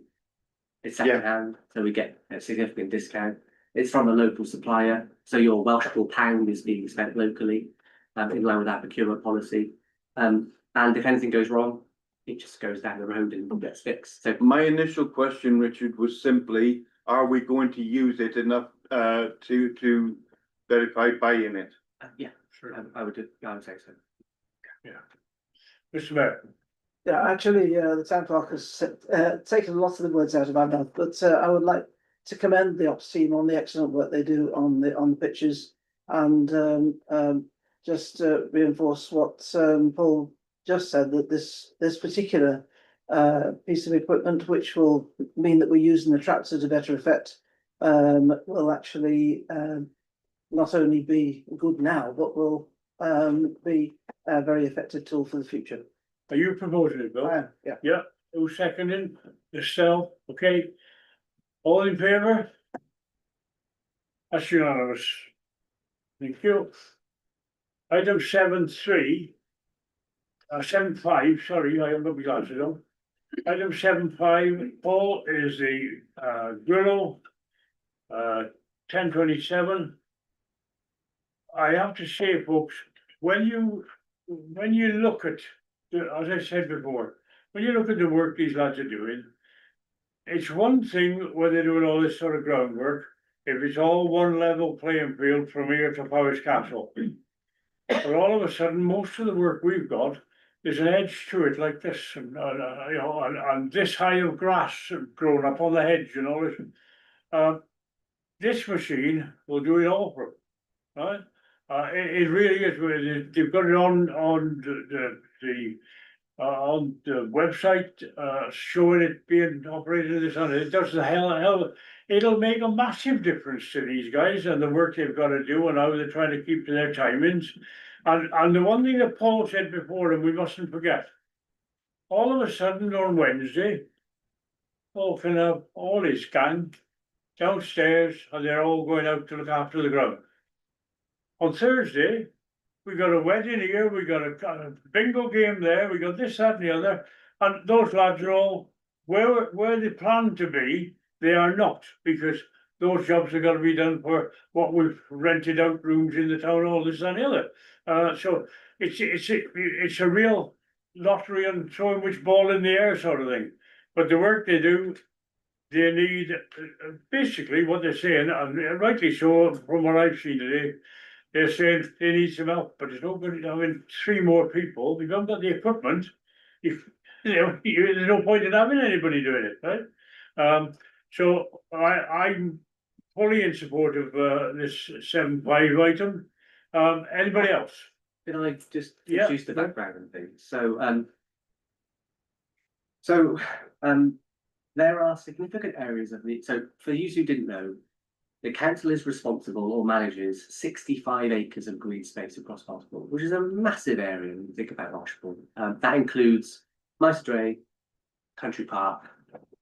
It's second hand, so we get a significant discount. It's from a local supplier, so your Welshpool pound is being spent locally, in line with our procurement policy. And if anything goes wrong, it just goes down the road and gets fixed. So My initial question, Richard, was simply, are we going to use it enough to verify buying it? yeah, I would say so. Mr. Mayor. Yeah, actually, the town clerk has taken a lot of the words out of my mouth, but I would like to commend the ops team on the excellent work they do on the pitches, and just reinforce what Paul just said, that this particular piece of equipment, which will mean that we're using the tractor to better effect, will actually not only be good now, but will be a very effective tool for the future. Are you proposing it, Bill? I am, yeah. Yeah, who's seconding? Yourself, okay. All in favour? That's unanimous. Thank you. Item 7.3. 7.5, sorry, I haven't got my glasses on. Item 7.5, Paul, is the grill, 1027. I have to say, folks, when you look at, as I said before, when you look at the work these lads are doing, it's one thing when they're doing all this sort of groundwork, if it's all one level playing field from here to Powers Castle. But all of a sudden, most of the work we've got, there's an edge to it like this, and you know, and this high of grass growing up on the hedge and all this. This machine will do it all for them, right? It really is. They've got it on the website, showing it being operated this on. It does the hell. It'll make a massive difference to these guys and the work they've got to do and how they're trying to keep to their timings. And the one thing that Paul said before, and we mustn't forget, all of a sudden on Wednesday, Paul can have all his gang downstairs and they're all going out to look after the ground. On Thursday, we got a wedding here, we got a bingo game there, we got this, that and the other, and those lads are all where they plan to be, they are not, because those jobs are gonna be done for what we've rented out rooms in the town, all this and the other. So it's a real lottery on throwing which ball in the air sort of thing. But the work they do, they need, basically what they're saying, and rightly so, from what I've seen today, they're saying they need some help, but there's nobody, I mean, 3 more people, we haven't got the equipment. If, there's no point in having anybody doing it, right? So I'm fully in support of, this 7.5 item. Anybody else? Can I just Yeah. introduce the background and things? There are significant areas of so for you who didn't know, the council is responsible or manages 65 acres of green space across Welshpool, which is a massive area when you think about Welshpool. That includes Mice Dray, Country Park,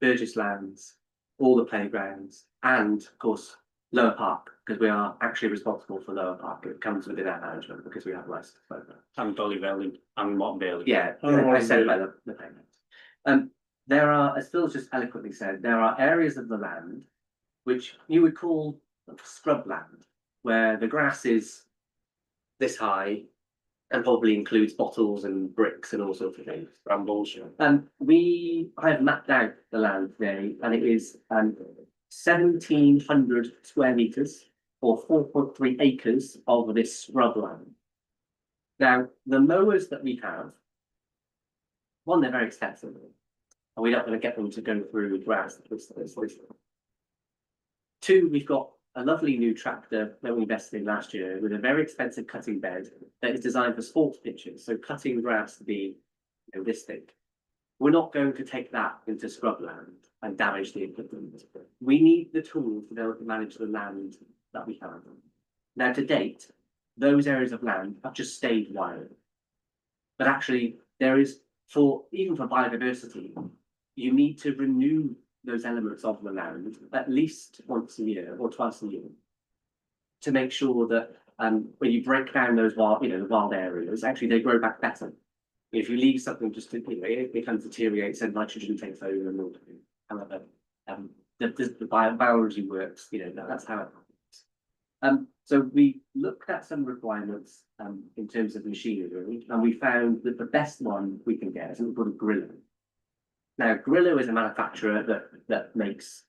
Burgess Lands, all the playgrounds, and of course Lower Park, because we are actually responsible for Lower Park. It comes within our management because we have license for that. And Dollyvale and Mott Bailey. Yeah, Oh, I said really? about the playgrounds. There are, as Phil's just eloquently said, there are areas of the land which you would call scrub land, where the grass is this high and probably includes bottles and bricks and all sorts of things. Brambles. And I have mapped out the land today, and it is 1,700 square meters or 4.3 acres of this scrub land. Now, the mowers that we have, one, they're very expensive, and we're not going to get them to go through grass. Two, we've got a lovely new tractor that we invested in last year with a very expensive cutting bed that is designed for sports pitches, so cutting grass to be, this thick. We're not going to take that into scrubland and damage the equipment. We need the tools to be able to manage the land that we have. Now, to date, those areas of land have just stayed wild. But actually, there is, even for biodiversity, you need to renew those elements of the land at least once a year or twice a year to make sure that when you break down those wild, the wild areas, actually they grow back better. If you leave something just to, it becomes deteriorates and nitrogen takes over and all. However, the biology works. That's how it happens. So we looked at some requirements in terms of machinery, and we found that the best one we can get is something called a griller. Now, Grillo is a manufacturer that makes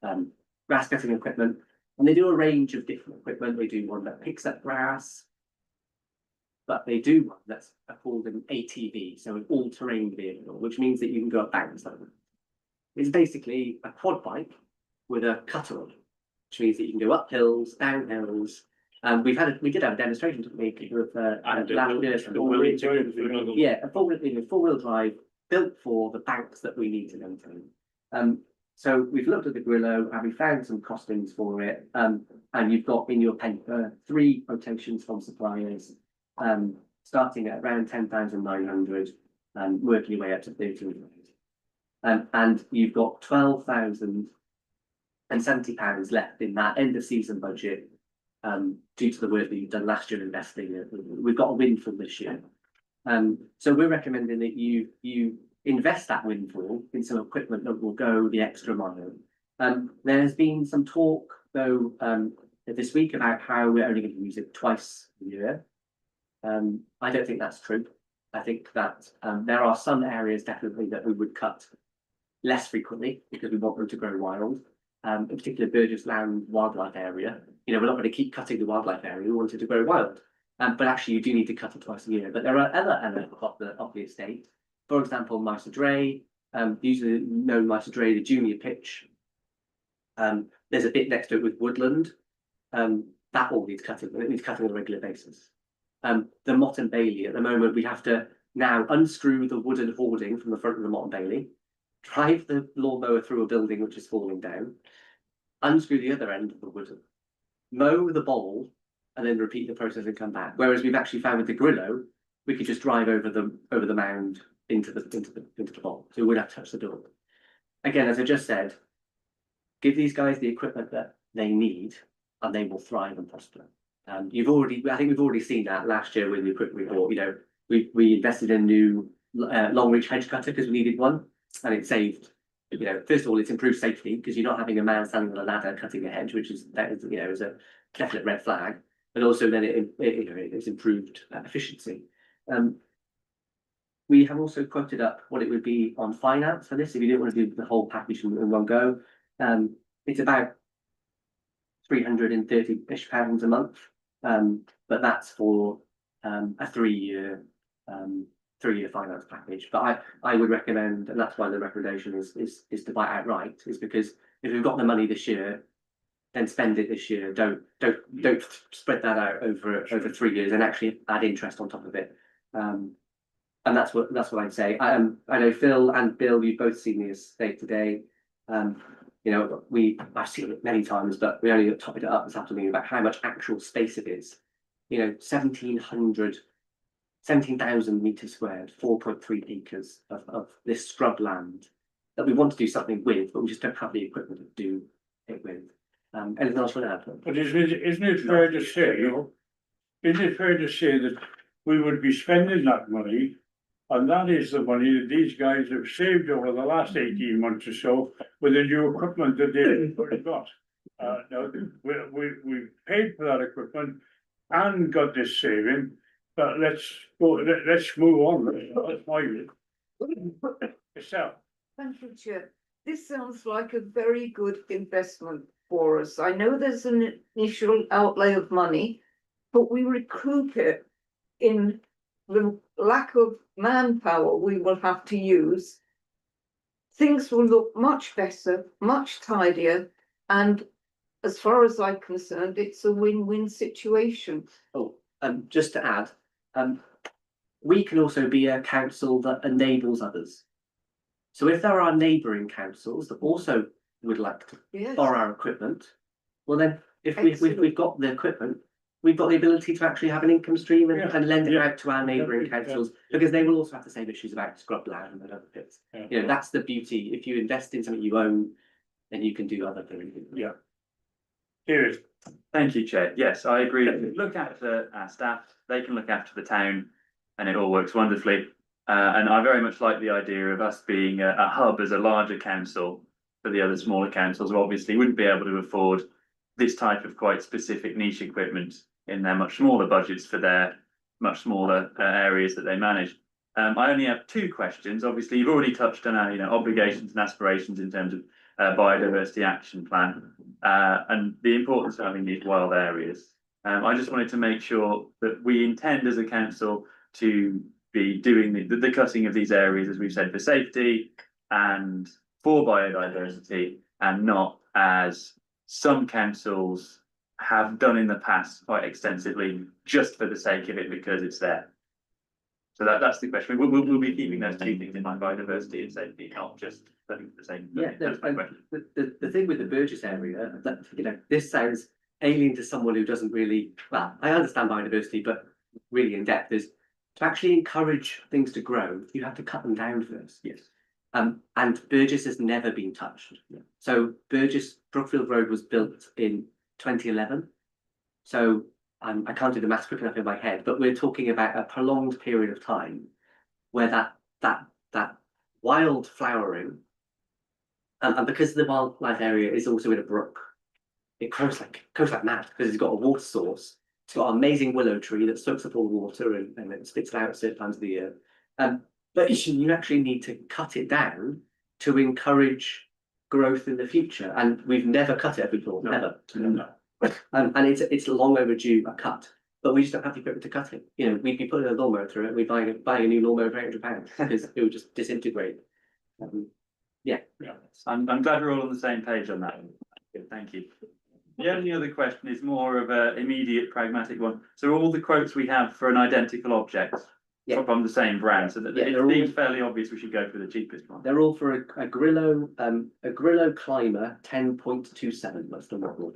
grass cutting equipment, and they do a range of different equipment. They do one that picks up grass, but they do one that's called an ATV, so an all-terrain vehicle, which means that you can go up banks. It's basically a quad bike with a cutter on, which means that you can go up hills, down hills. We did have a demonstration technique with a four-wheel drive built for the banks that we need to maintain. So we've looked at the Grillo and we found some costings for it. And you've got in your paper 3 quotations from suppliers, starting at around 10,900 and working your way up to 13,000. And you've got £12,070 left in that end of season budget, due to the work that you've done last year investing. We've got a win from this year. So we're recommending that you invest that windfall in some equipment that will go the extra mile. There's been some talk though this week about how we're only going to use it twice a year. I don't think that's true. I think that there are some areas definitely that we would cut less frequently because we want them to grow wild. In particular, Burgess Land wildlife area. We're not going to keep cutting the wildlife area. We want it to grow wild. But actually, you do need to cut it twice a year. But there are other elements of the estate. For example, Mice Dray, usually known Mice Dray, the junior pitch. There's a bit next to it with woodland. That all needs cutting, and it needs cutting on a regular basis. The Mott and Bailey, at the moment, we have to now unscrew the wooden hoarding from the front of the Mott and Bailey, drive the lawnmower through a building which is falling down, unscrew the other end of the wooden, mow the bowl, and then repeat the process and come back. Whereas we've actually found with the Grillo, we could just drive over the mound into the bowl, so we wouldn't have to touch the door. Again, as I just said, give these guys the equipment that they need, and they will thrive and prosper. I think we've already seen that last year with the equipment we bought. We invested in a new long reach hedge cutter because we needed one, and it saved you know, first of all, it's improved safety because you're not having a man standing on a ladder cutting a hedge, which is, you know, is a definite red flag. But also then it's improved efficiency. We have also quoted up what it would be on finance for this, if you didn't want to do the whole package in one go. It's about £330-ish a month. But that's for a 3-year finance package. But I would recommend, and that's why the recommendation is to buy it outright, is because if we've got the money this year, then spend it this year. Don't spread that out over 3 years and actually add interest on top of it. And that's what I'd say. I know Phil and Bill, you've both seen the estate today. You know, I've seen it many times, but we only topped it up this afternoon about how much actual space it is. You know, 17,000 meters squared, 4.3 acres of this scrub land that we want to do something with, but we just don't have the equipment to do it with. Anything else for that? But isn't it fair to say that we would be spending that money, and that is the money that these guys have saved over the last 18 months or so with the new equipment that they've already got. Now, we paid for that equipment and got this saving, but let's move on. That's my view. Yourself. Thank you, Chair. This sounds like a very good investment for us. I know there's an initial outlay of money, but we recoup it in the lack of manpower we will have to use. Things will look much better, much tidier, and as far as I'm concerned, it's a win-win situation. Oh, just to add, we can also be a council that enables others. So if there are neighbouring councils that also would like to borrow our equipment, well then, if we've got the equipment, we've got the ability to actually have an income stream and lend it out to our neighbouring councils, because they will also have the same issues about scrub land and other bits. You know, that's the beauty. If you invest in something you own, then you can do other things. Yeah. David. Thank you, Chair. Yes, I agree. Look after our staff, they can look after the town, and it all works wonderfully. And I very much like the idea of us being a hub as a larger council for the other smaller councils who obviously wouldn't be able to afford this type of quite specific niche equipment in their much smaller budgets for their much smaller areas that they manage. I only have 2 questions. Obviously, you've already touched on our obligations and aspirations in terms of biodiversity action plan and the importance of having these wild areas. I just wanted to make sure that we intend as a council to be doing the cutting of these areas, as we've said, for safety and for biodiversity, and not as some councils have done in the past quite extensively, just for the sake of it because it's there. So that's the question. We'll be keeping those 2 things in mind: biodiversity and safety, not just for the sake of it. Yeah, the thing with the Burgess area, that this sounds alien to someone who doesn't really. Well, I understand biodiversity, but really in depth is to actually encourage things to grow. You have to cut them down first. Yes. And Burgess has never been touched. Yeah. So Brookfield Road was built in 2011. So I can't do the maths quick enough in my head, but we're talking about a prolonged period of time where that wild flowering, and because the wildlife area is also in a brook, it grows like mad because it's got a water source. It's got an amazing willow tree that soaks up all the water and it spits it out at certain times of the year. But you actually need to cut it down to encourage growth in the future. And we've never cut it before, never. No. And it's long overdue a cut, but we just don't have the equipment to cut it. You know, we'd be putting a lawnmower through it. We'd buying a new lawnmower for £800 because it would just disintegrate. Yeah. I'm glad we're all on the same page on that. Thank you. The only other question is more of an immediate pragmatic one. So all the quotes we have for an identical object from the same brand, so that it seems fairly obvious we should go for the cheapest one. They're all for a Grillo Climber 10.27. That's the model.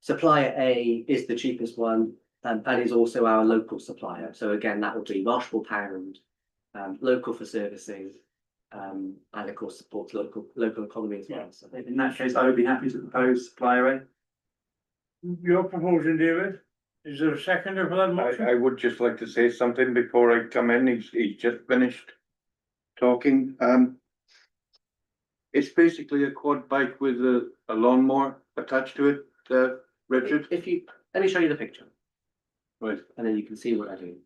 Supplier A is the cheapest one, and is also our local supplier. So again, that would be Welshpool pound, local for servicing, and of course supports local economy as well. So in that case, I would be happy to propose supplier A. Your proposal, David? Is there a seconder for that motion? I would just like to say something before I come in. He's just finished talking. It's basically a quad bike with a lawnmower attached to it, Richard. If you, let me show you the picture, Right. and then you can see what I do.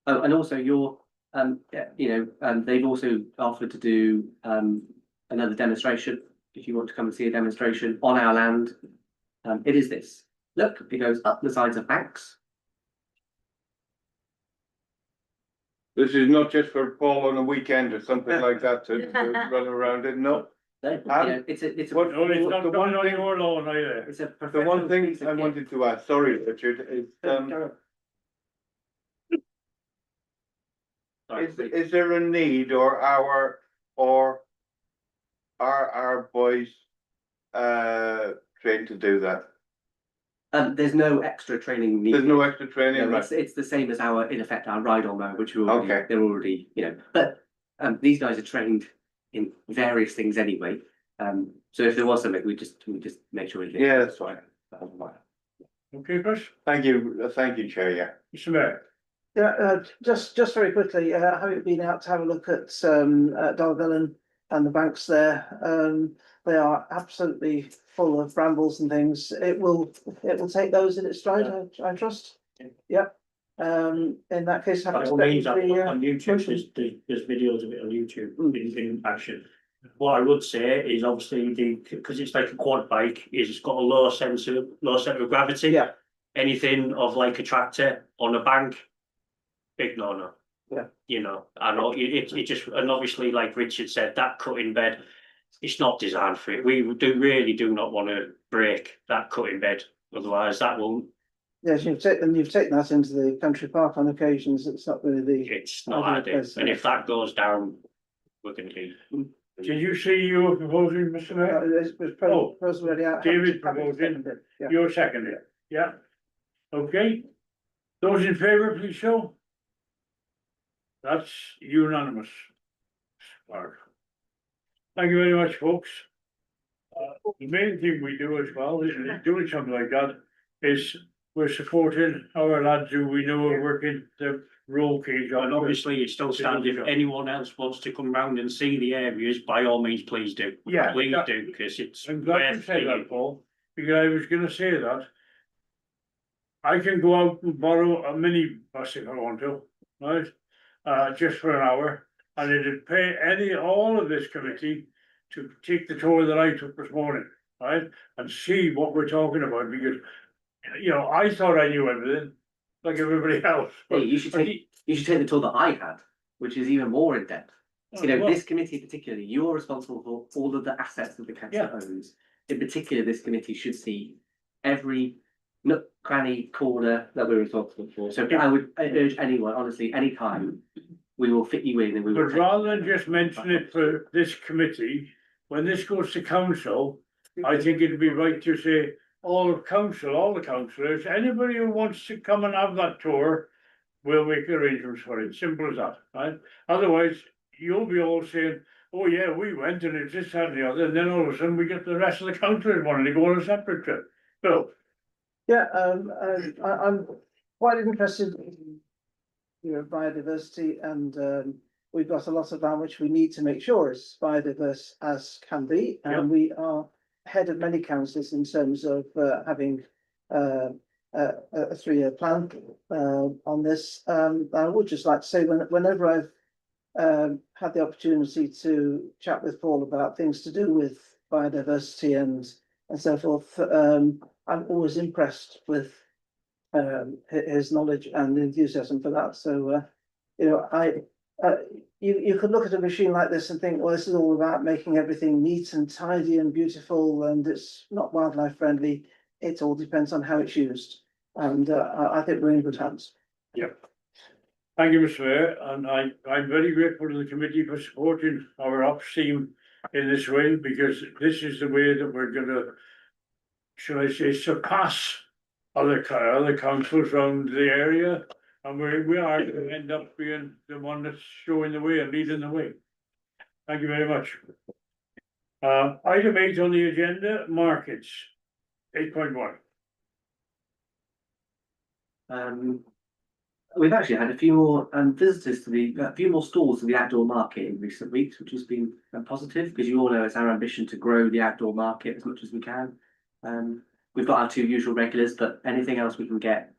Oh, and also yeah, they've also offered to do, another demonstration. If you want to come and see a demonstration on our land, it is this. Look, it goes up the sides of banks. This is not just for Paul on a weekend or something like that to run around it, no. It's a. What- No, it's not The one coming on thing- your lawn either. It's a The professional one thing piece of I kit. wanted to ask, sorry, Richard, is, is there a need or are our boys, trained to do that? There's no extra training needed. There's no extra training, No, right? it's the same as our, in effect, our ride-on mode, which we're already, Okay. they're already, but these guys are trained in various things anyway. So if there was something, we just make sure we get. Yeah, that's fine. Okay, Chris, Thank you, Chair, yeah. Mr. Mayor. Yeah, just very quickly, having been out to have a look at Darvellan and the banks there, they are absolutely full of brambles and things. It will take those in its stride, I trust. Yep. In that case, By have all means, on to YouTube, there's videos of it on YouTube in action. What I would say is obviously because it's like a quad bike, is it's got a low center of gravity. Yeah. Anything of like a tractor on a bank, big no. Yeah. And it just, and obviously, like Richard said, that cutting bed, it's not designed for it. We really do not want to break that cutting bed, otherwise that will. Yes, you've taken that into the country park on occasions. It's not really It's not ideal ideal, place, and if that goes down, we're going to be. Did you see you were proposing, Mr. Mayor? It was Oh, already out. David proposing. Yeah. You're seconding, yeah. Okay. Those in favour, please show. That's unanimous. Mark. Thank you very much, folks. The main thing we do as well, is doing something like that, is we're supporting our lads who we know are working the roll cage on. And obviously, it still stands, if anyone else wants to come round and see the areas, by all means, please do. Yeah. Please do, because it's. I'm glad you worth said seeing. that, Paul, because I was gonna say that. I can go out and borrow a mini bus if I want to, right? Just for an hour, and it'd pay all of this committee to take the tour that I took this morning, right? And see what we're talking about, because, I thought I knew everything, like everybody else. Hey, you should take the tour that I had, which is even more in depth. This committee particularly, you're responsible for all of the assets that the council owns. In particular, this committee should see every nook, cranny, corner that we're responsible for. So I would urge anyone, honestly, anytime, we will fit you in and we will. But rather than just mention it for this committee, when this goes to council, I think it'd be right to say, all the councillors, anybody who wants to come and have that tour, we'll make arrangements for it, simple as that, right? Otherwise, you'll be all saying, oh yeah, we went and it's this, that and the other, and then all of a sudden we get the rest of the councillors wanting to go on a separate trip. Bill? Yeah, I'm quite interested in biodiversity, and we've got a lot of land which we need to make sure is biodiverse as can be, and we are ahead of many councils in terms of having a 3-year plan on this. I would just like to say, whenever I've had the opportunity to chat with Paul about things to do with biodiversity and so forth, I'm always impressed with his knowledge and enthusiasm for that. So, you could look at a machine like this and think, well, this is all about making everything neat and tidy and beautiful, and it's not wildlife friendly. It all depends on how it's used, and I think we're in good hands. Yeah. Thank you, Mr. Mayor, and I'm very grateful to the committee for supporting our ops team in this way, because this is the way that we're gonna, shall I say, surpass other councils around the area, and we are gonna end up being the one that's showing the way and leading the way. Thank you very much. Item 8 on the agenda, markets, 8.1. We've actually had a few more visitors to a few more stalls to the outdoor market in recent weeks, which has been positive, because you all know it's our ambition to grow the outdoor market as much as we can. We've got our two usual regulars, but anything else we can get,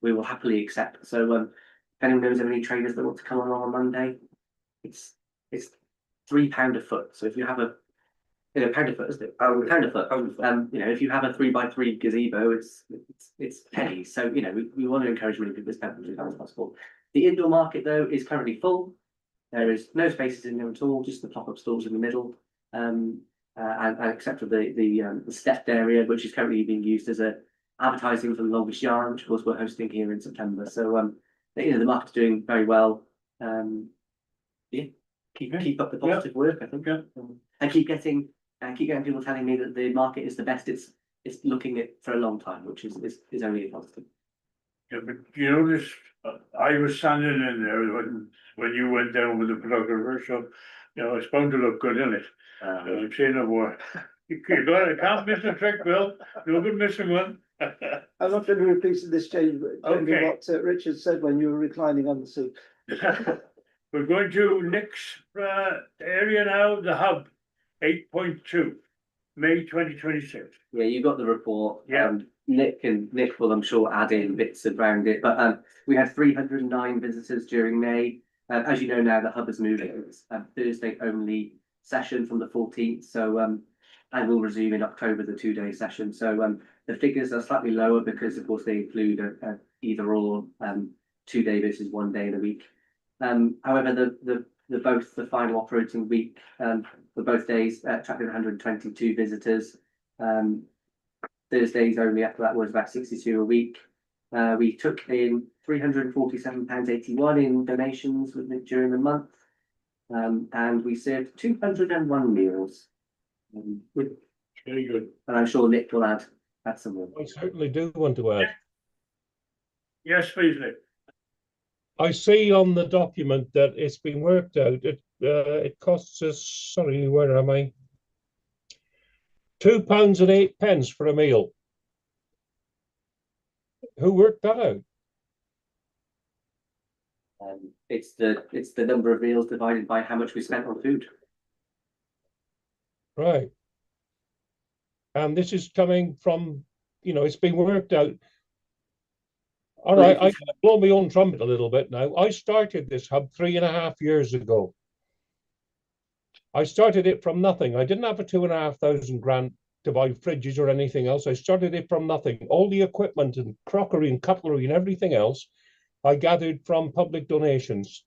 we will happily accept. So if anyone knows of any traders that want to come along on Monday, it's £3 a foot. So if you have pound a foot, isn't it? Oh, pound a foot. If you have a 3x3 gazebo, it's pennies. So we want to encourage really people to spend as much as possible. The indoor market though is currently full. There is no spaces in there at all, just the pop-up stalls in the middle, and except for the stepped area, which is currently being used as a advertising for the longest yarn, which of course we're hosting here in September. So the market's doing very well. Keep up the positive work, I think. And keep getting people telling me that the market is the best it's looking at for a long time, which is only a positive. Yeah, but you notice, I was standing in there when you went down with the photographer, so, it's bound to look good, isn't it? I'm saying no more. You can't miss a trick, Bill, no good missing one. I'm not going to repeat this change, but Okay. what Richard said when you were reclining on the seat. We're going to Nick's area now, the hub, 8.2, May 2026. Yeah, you got the report. Yeah. Nick will, I'm sure, add in bits around it. But we had 309 visitors during May. As you know now, the hub has moved. It's a Thursday only session from the 14th. So and we'll resume in October the 2-day session. So the figures are slightly lower because, of course, they include a either or 2-day versus 1 day in a week. However, the final operating week for both days attracted 122 visitors. Thursdays only after that was about 62 a week. We took in £347.81 in donations during the month, and we served 201 meals. Very good. And I'm sure Nick will add some more. I certainly do want to add. Yes, please, Nick. I see on the document that it's been worked out. It costs us, sorry, where am I? £2.08 for a meal. Who worked that out? It's the number of meals divided by how much we spent on food. Right. And this is coming from, it's been worked out. All right, I blow my own trumpet a little bit now. I started this hub 3.5 years ago. I started it from nothing. I didn't have a 2,500 grand to buy fridges or anything else. I started it from nothing. All the equipment and crockery and cutlery and everything else I gathered from public donations.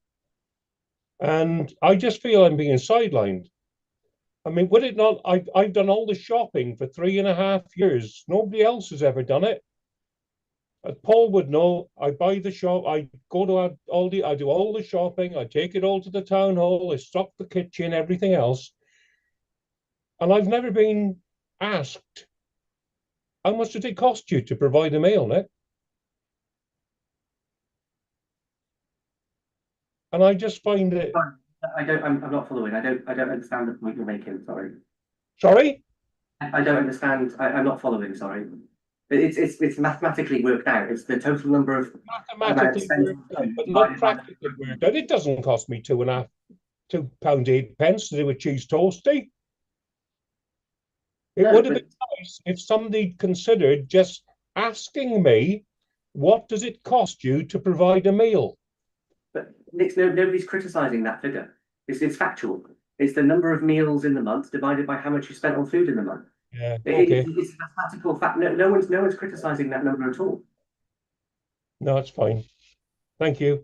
And I just feel I'm being sidelined. I mean, would it not? I've done all the shopping for 3.5 years. Nobody else has ever done it. As Paul would know, I buy the shop, I go to Aldi, I do all the shopping, I take it all to the town hall, I stock the kitchen, everything else. And I've never been asked, how much did it cost you to provide a meal, Nick? And I just find it. I'm not following. I don't understand the point you're making. Sorry. Sorry? I don't understand. I'm not following. Sorry. It's mathematically worked out. It's the total number of mathematically worked out, but not practically worked out. It doesn't cost me £2.08 to do a cheese toasty. It would have been nice if somebody considered just asking me, what does it cost you to provide a meal? But Nick, nobody's criticising that figure. It's factual. It's the number of meals in the month divided by how much you spent on food in the month. Yeah, okay. It's a mathematical fact. No one's criticising that number at all. No, it's fine. Thank you.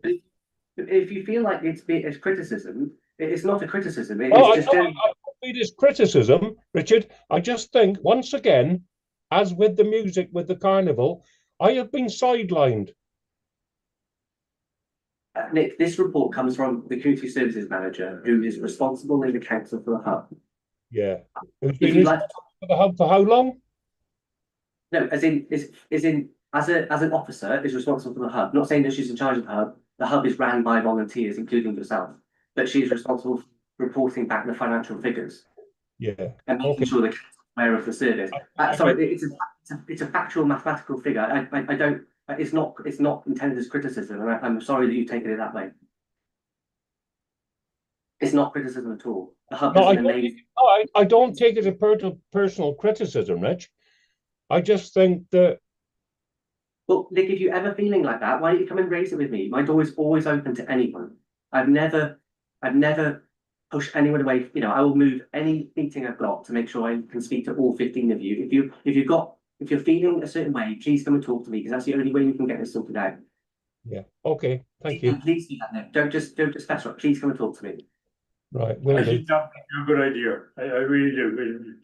If you feel like it's criticism, it's not a criticism. I don't read it as criticism, Richard. I just think, once again, as with the music, with the carnival, I have been sidelined. Nick, this report comes from the community services manager, who is responsible in the council for the hub. Yeah. If you'd like to for the hub for how long? No, as an officer is responsible for the hub. Not saying that she's in charge of the hub. The hub is ran by volunteers, including yourself, but she's responsible for reporting back the financial figures. Yeah. And making sure the council is aware of the service. Sorry, it's a factual mathematical figure. I don't It's not intended as criticism, and I'm sorry that you've taken it that way. It's not criticism at all. The hub No, is I an don't, amazing. I don't take it as personal criticism, Rich. I just think that, Well, Nick, if you're ever feeling like that, why don't you come and raise it with me? My door is always open to anyone. I've never pushed anyone away. You know, I will move any meeting I've got to make sure I can speak to all 15 of you. If you're feeling a certain way, please come and talk to me, because that's the only way we can get this sorted out. yeah, okay, thank you. And please do that, Nick. Don't just fess up. Please come and talk to me. Right, I will do. think that would be a good idea. I really do.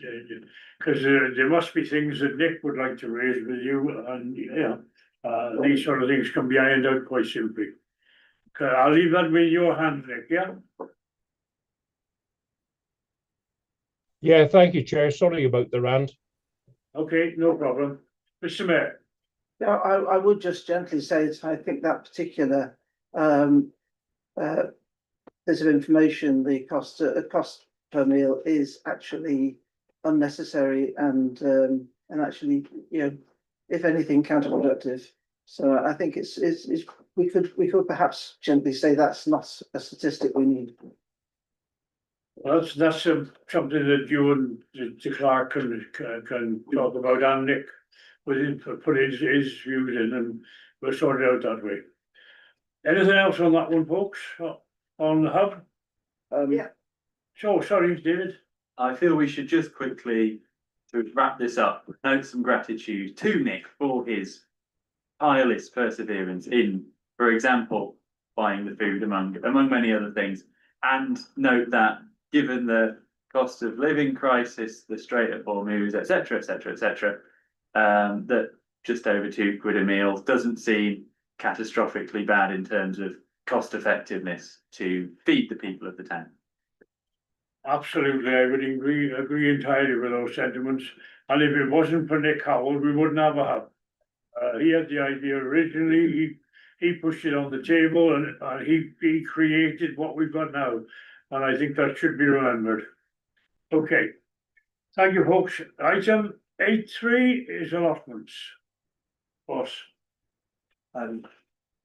Because there must be things that Nick would like to raise with you and, these sort of things can be ironed out quite simply. Okay, I'll leave that with your hand, Nick, yeah? Yeah, thank you, Chair. Sorry about the rant. Okay, no problem. Mr. Mayor, Yeah, I would just gently say that I think that particular bit of information, the cost per meal is actually unnecessary and actually, you know, if anything, counterproductive. So I think it's we could perhaps gently say that's not a statistic we need. that's something that you and the clerk can talk about, and Nick put his views in, and we'll sort it out that way. Anything else on that one, folks, on the hub? Yeah. So, sorry, David. I feel we should just quickly, to wrap this up, note some gratitude to Nick for his tireless perseverance in, for example, buying the food among many other things, and note that given the cost of living crisis, the Strait of Hormuz, etc., that just over £2 a meal doesn't seem catastrophically bad in terms of cost effectiveness to feed the people of the town. Absolutely, I would agree entirely with those sentiments. And if it wasn't for Nick Howell, we wouldn't have a hub. He had the idea originally, he pushed it on the table, and he created what we've got now. And I think that should be remembered. Okay. Thank you, folks. Item 8.3 is allotments. Boss.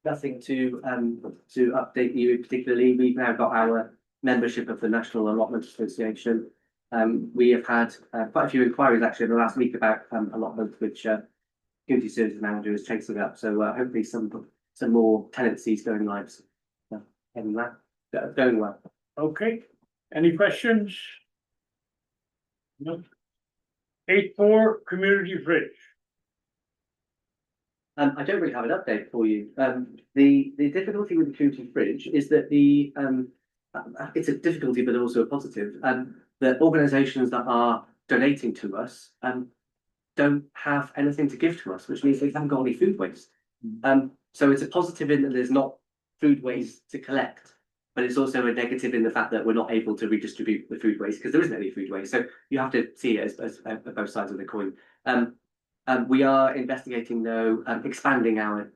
Nothing to update you particularly. We've now got our membership of the National Allotment Association. We have had quite a few inquiries actually in the last week about allotments, which Community Services Manager is chasing up. So hopefully some more tenancies going live. Going well. Okay. Any questions? No. 8.4 Community Fridge. I don't really have an update for you. The difficulty with the community fridge is that it's a difficulty, but also a positive. The organisations that are donating to us don't have anything to give to us, which means they haven't got any food waste. So it's a positive in that there's not food waste to collect, but it's also a negative in the fact that we're not able to redistribute the food waste because there isn't any food waste. So you have to see it as both sides of the coin. We are investigating though, expanding our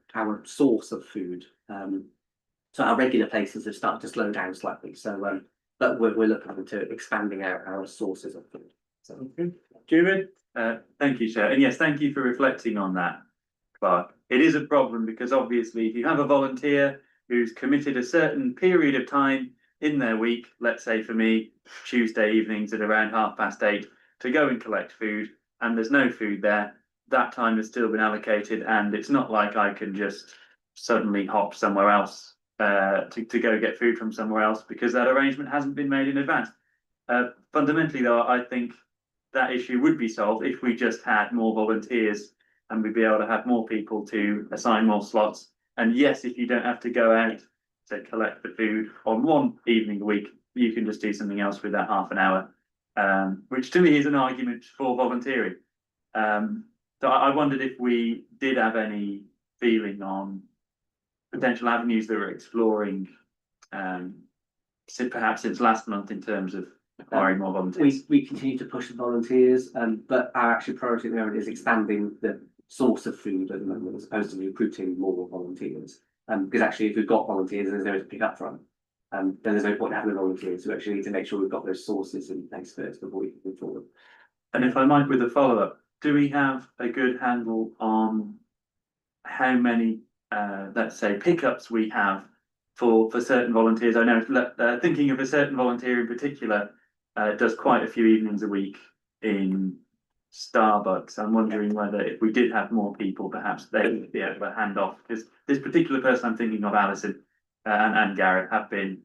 source of food. So our regular places have started to slow down slightly. So, but we're looking into expanding our sources of food. So, Okay. David? Thank you, Chair. And yes, thank you for reflecting on that, Clark. It is a problem because obviously if you have a volunteer who's committed a certain period of time in their week, let's say for me, Tuesday evenings at around 8:30 to go and collect food, and there's no food there, that time has still been allocated, and it's not like I can just suddenly hop somewhere else to go get food from somewhere else because that arrangement hasn't been made in advance. Fundamentally though, I think that issue would be solved if we just had more volunteers and we'd be able to have more people to assign more slots. And yes, if you don't have to go out to collect the food on one evening a week, you can just do something else with that half an hour, which to me is an argument for volunteering. So I wondered if we did have any feeling on potential avenues that we're exploring, perhaps since last month in terms of acquiring more volunteers. we continue to push the volunteers, but our actual priority at the moment is expanding the source of food at the moment as opposed to recruiting more volunteers. Because actually, if we've got volunteers and there's nowhere to pick up from, then there's no point in having volunteers. We actually need to make sure we've got those sources in place first before we can move forward. And if I might, with a follow-up, do we have a good handle on how many, let's say, pickups we have for certain volunteers. I know, thinking of a certain volunteer in particular, does quite a few evenings a week in Starbucks. I'm wondering whether if we did have more people, perhaps they would be able to hand off, because this particular person I'm thinking of, Alison, and Gareth, have been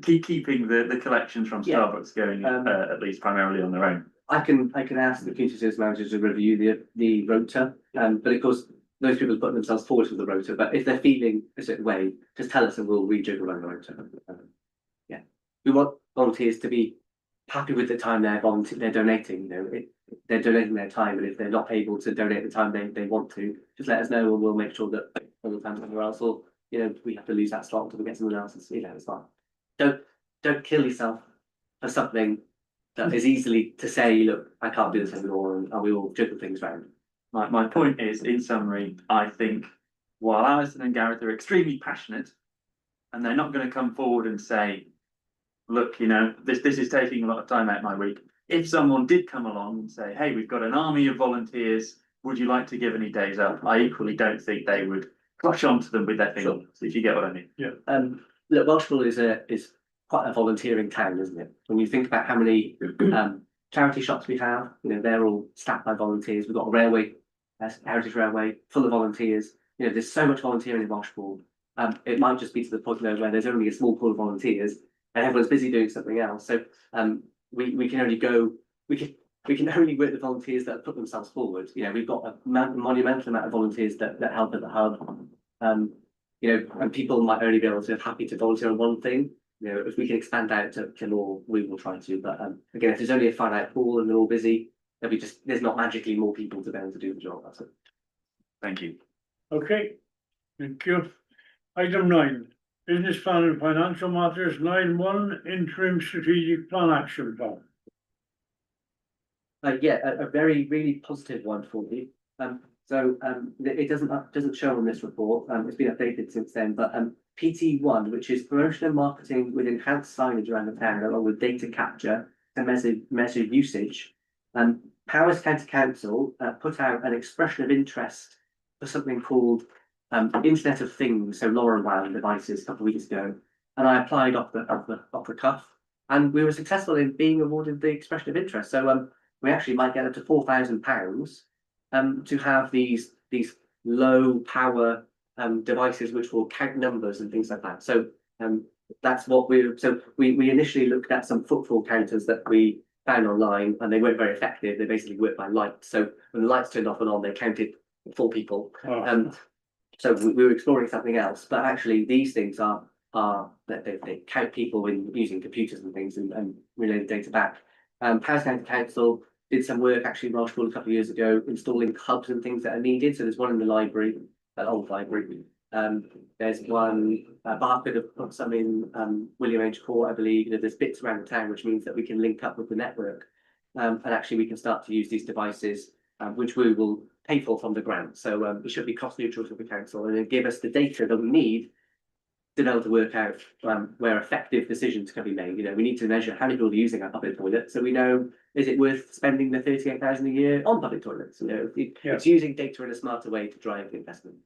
keeping the collections from Yeah. Starbucks going, at least primarily on their own. I can ask the community service manager to review the rota, but of course, those people put themselves forward for the rota, but if they're feeling a certain way, just tell us and we'll rejig around the rota. Yeah, we want volunteers to be happy with the time they're donating, you know, they're donating their time, and if they're not able to donate the time they want to, just let us know and we'll make sure that other times somewhere else, or, you know, we have to lose that slot until we get someone else, you know, it's fine. Don't kill yourself for something that is easily to say, look, I can't do this anymore, and we will juggle things around. My point is, in summary, I think while Alison and Gareth are extremely passionate, and they're not going to come forward and say, look, you know, this is taking a lot of time out of my week. If someone did come along and say, hey, we've got an army of volunteers, would you like to give any days up? I equally don't think they would clutch onto them with their fingers, if you get what I mean. Yeah. Look, Welshpool is quite a volunteering town, isn't it? When you think about how many charity shops we have, you know, they're all staffed by volunteers. We've got a railway, Heritage Railway, full of volunteers. You know, there's so much volunteering in Welshpool. It might just be to the point though where there's only a small pool of volunteers and everyone's busy doing something else. So we can only go, we can only work the volunteers that put themselves forward. You know, we've got a monumental amount of volunteers that help at the hub. You know, and people might only be able to happy to volunteer on one thing. You know, if we can expand out to more, we will try to. But again, if there's only a finite pool and they're all busy, there's not magically more people to be able to do the job. That's it. Thank you. Okay, thank you. Item 9, business plan and financial matters. 9.1, interim strategic plan action plan. Yeah, a very really positive one for you. It doesn't show on this report. It's been updated since then, but PT1, which is promotion and marketing with enhanced signage around the town, along with data capture to measure usage. Powys County Council put out an expression of interest for something called Internet of Things, so LoRaWAN devices, a couple of weeks ago, and I applied off the cuff, and we were successful in being awarded the expression of interest. So we actually might get up to £4,000 to have these low power devices which will count numbers and things like that. So that's what we initially looked at some footfall counters that we found online, and they weren't very effective. They basically worked by light. So when the lights turned off and on, they counted 4 people. So we were exploring something else, but actually these things are they count people in using computers and things and relay the data back. Powys County Council did some work actually in Welshpool a couple of years ago, installing hubs and things that are needed. So there's one in the library, an old library. There's one, Barford have put some in William H. Court, I believe. You know, there's bits around the town, which means that we can link up with the network. And actually we can start to use these devices, which we will pay for from the grant. So it should be cost neutral to the council, and it give us the data that we need to be able to work out where effective decisions can be made. You know, we need to measure how many people are using our public toilet, so we know, is it worth spending the 38,000 a year on public toilets? You know, it's using data in a smarter way to drive the investment.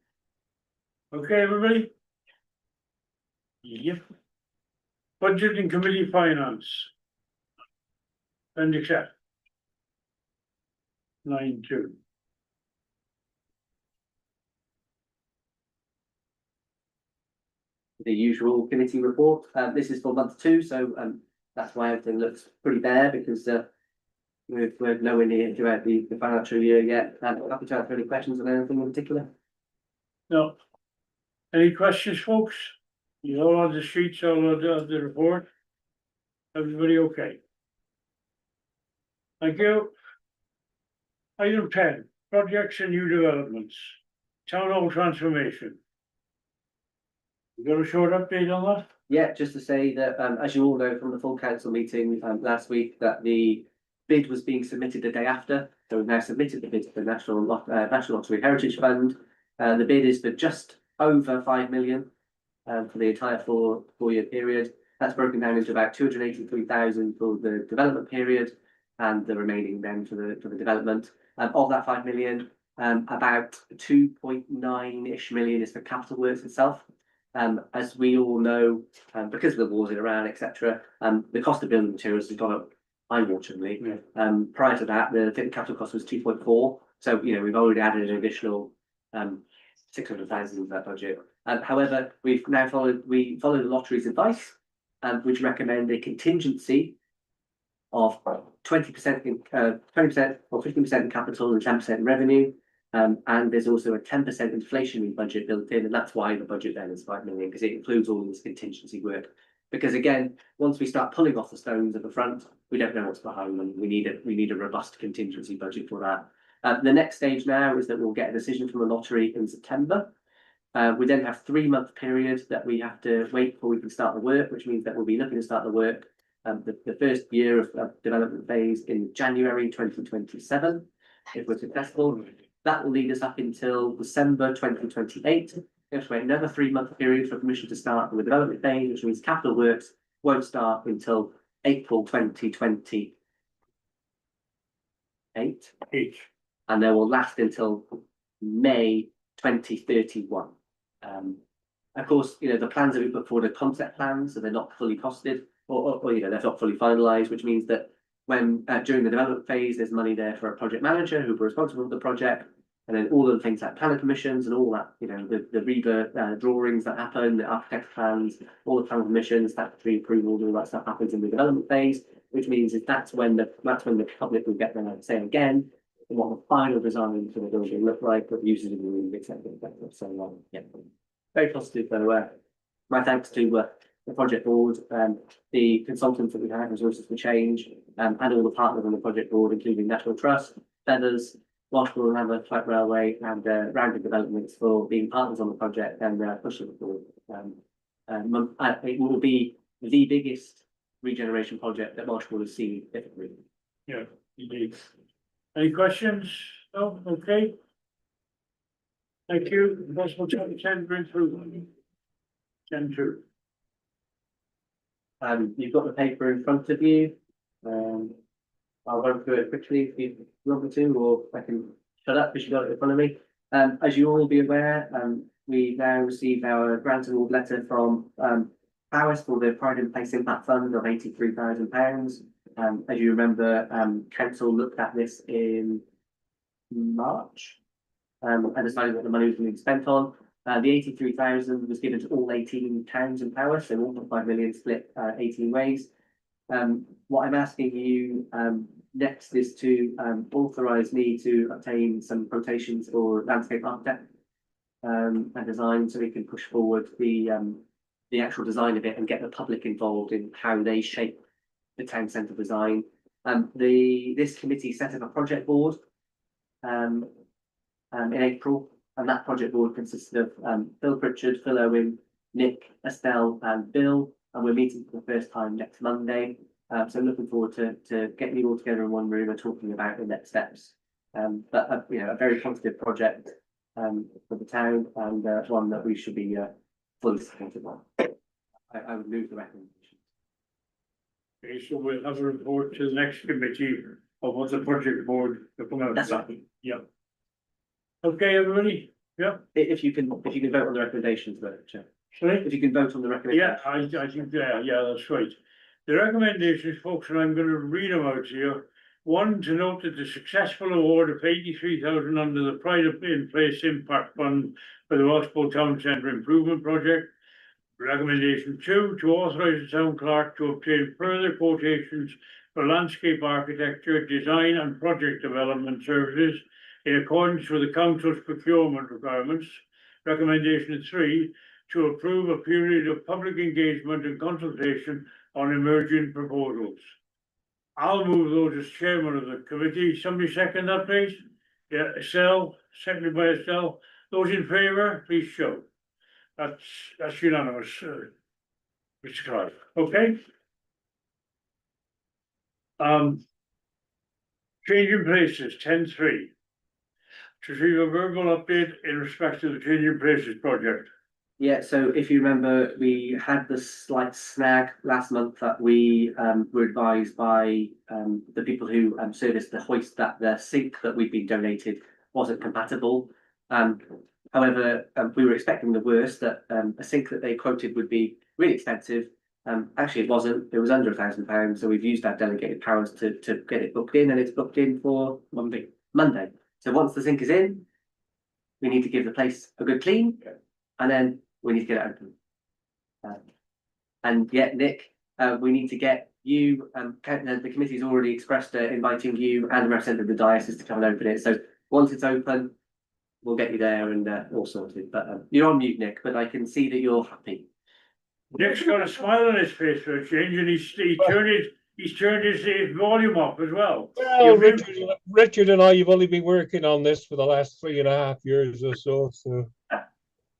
Okay, everybody? Yep. Budget and committee finance. Appendix F. 9.2. The usual committee report. This is for month 2, so that's why everything looks pretty bare, because we're nowhere near throughout the financial year yet. Happy to answer any questions on anything in particular. No. Any questions, folks? You all on the sheets, all of the report? Everybody okay? Thank you. Item 10, projects and new developments. Town hall transformation. You got a short update on that? Yeah, just to say that, as you all know from the full council meeting last week, that the bid was being submitted the day after. So we've now submitted the bid to the National Lottery Heritage Fund. The bid is for just over 5 million for the entire four-year period. That's broken down into about 283,000 for the development period, and the remaining then for the development. Of that 5 million, About 2.9-ish million is for capital works itself. As we all know, because of the wars in Iran, etc., the cost of building materials has gone up eye-wateringly. Prior to that, I think the capital cost was 2.4. So, you know, we've already added an additional 600,000 to that budget. However, we follow the lottery's advice, which recommend a contingency of 20% in 20% or 15% in capital and 10% in revenue. And there's also a 10% inflationary budget built in, and that's why the budget then is 5 million, because it includes all this contingency work. Because again, once we start pulling off the stones at the front, we don't know what's behind them. We need a robust contingency budget for that. The next stage now is that we'll get a decision from the lottery in September. We then have 3-month period that we have to wait before we can start the work, which means that we'll be looking to start the work the first year of development phase in January 2027, if we're successful. That will lead us up until December 2028. We have to wait another 3-month period for permission to start the development phase, which means capital works won't start until April 2028. And they will last until May 2031. Of course, you know, the plans that we put forward are concept plans, so they're not fully costed, or you know, they're not fully finalised, which means that when during the development phase, there's money there for a project manager who will be responsible for the project, and then all of the things like planning permissions and all that, you know, the REBA drawings that happen, the architect plans, all the planning permissions, statutory approvals, all that stuff happens in the development phase, which means that's when the public will get their say again in what the final design for the building look like, what the uses of the room, etc. So yeah, very positive though. My thanks to the project board, the consultants that we have, Resources for Change, and all the partners on the project board, including National Trust, Feathers, Welshpool and Hammer, Flight Railway, and Rounded Developments for being partners on the project and pushing it forward. It will be the biggest regeneration project that Welshpool has seen, if it really. Yeah, indeed. Any questions? No, okay. Thank you. Possible to 10 bring through. 10 through. You've got the paper in front of you. I'll run through it quickly if you want me to, or I can shut up because you've got it in front of me. As you all will be aware, we now received our grant award letter from Powis for the Pride in Place Impact Fund of £83,000. As you remember, council looked at this in March and decided what the money was going to be spent on. The 83,000 was given to all 18 towns in Powis, so 1.5 million split 18 ways. What I'm asking you next is to authorise me to obtain some quotations for landscape architect and design, so we can push forward the actual design of it and get the public involved in how they shape the town centre design. This committee set up a project board in April, and that project board consisted of Phil Pritchard, Phil Owen, Nick, Estelle, and Bill, and we're meeting for the first time next Monday. So looking forward to getting you all together in one room and talking about the next steps. But you know, a very positive project for the town, and one that we should be fully supportive of. I would move the recommendation. Okay, so we'll have a report to the next committee of what the project board will come out. That's right. Yeah. Okay, everybody? Yeah. If you can vote on the recommendations, Chair. Sorry? If you can vote on the recommendation. Yeah, I think, yeah, that's right. The recommendations, folks, and I'm going to read them out here. One, to note that the successful award of 83,000 under the Pride in Place Impact Fund for the Welshpool Town Centre Improvement Project. Recommendation 2, to authorise the town clerk to obtain further quotations for landscape architecture, design and project development services in accordance with the council's procurement requirements. Recommendation 3, to approve a period of public engagement and consultation on emerging proposals. I'll move those as chairman of the committee. Somebody second that, please? Yeah, Estelle, seconded by Estelle. Those in favour, please show. That's unanimous, Mr. Clark. Okay. Changing places, 10.3. To receive a verbal update in respect to the Changing Places project. Yeah, so if you remember, we had the slight snag last month that we were advised by the people who serviced the hoist, that the sink that we'd been donated wasn't compatible. However, we were expecting the worst, that a sink that they quoted would be really expensive. Actually, it wasn't. It was under £1,000. So we've used our delegated powers to get it booked in, and it's booked in for Monday. Monday. So once the sink is in, we need to give the place a good clean, and then we need to get it open. And yet, Nick, we need to get you. The committee's already expressed inviting you and the representative of the diocese to come and open it. So once it's open, we'll get you there and all sorted. But you're on mute, Nick. But I can see that you're happy. Nick's got a smile on his face for a change, and he's turned his volume up as well. Well, Richard and I have only been working on this for the last 3.5 years or so. So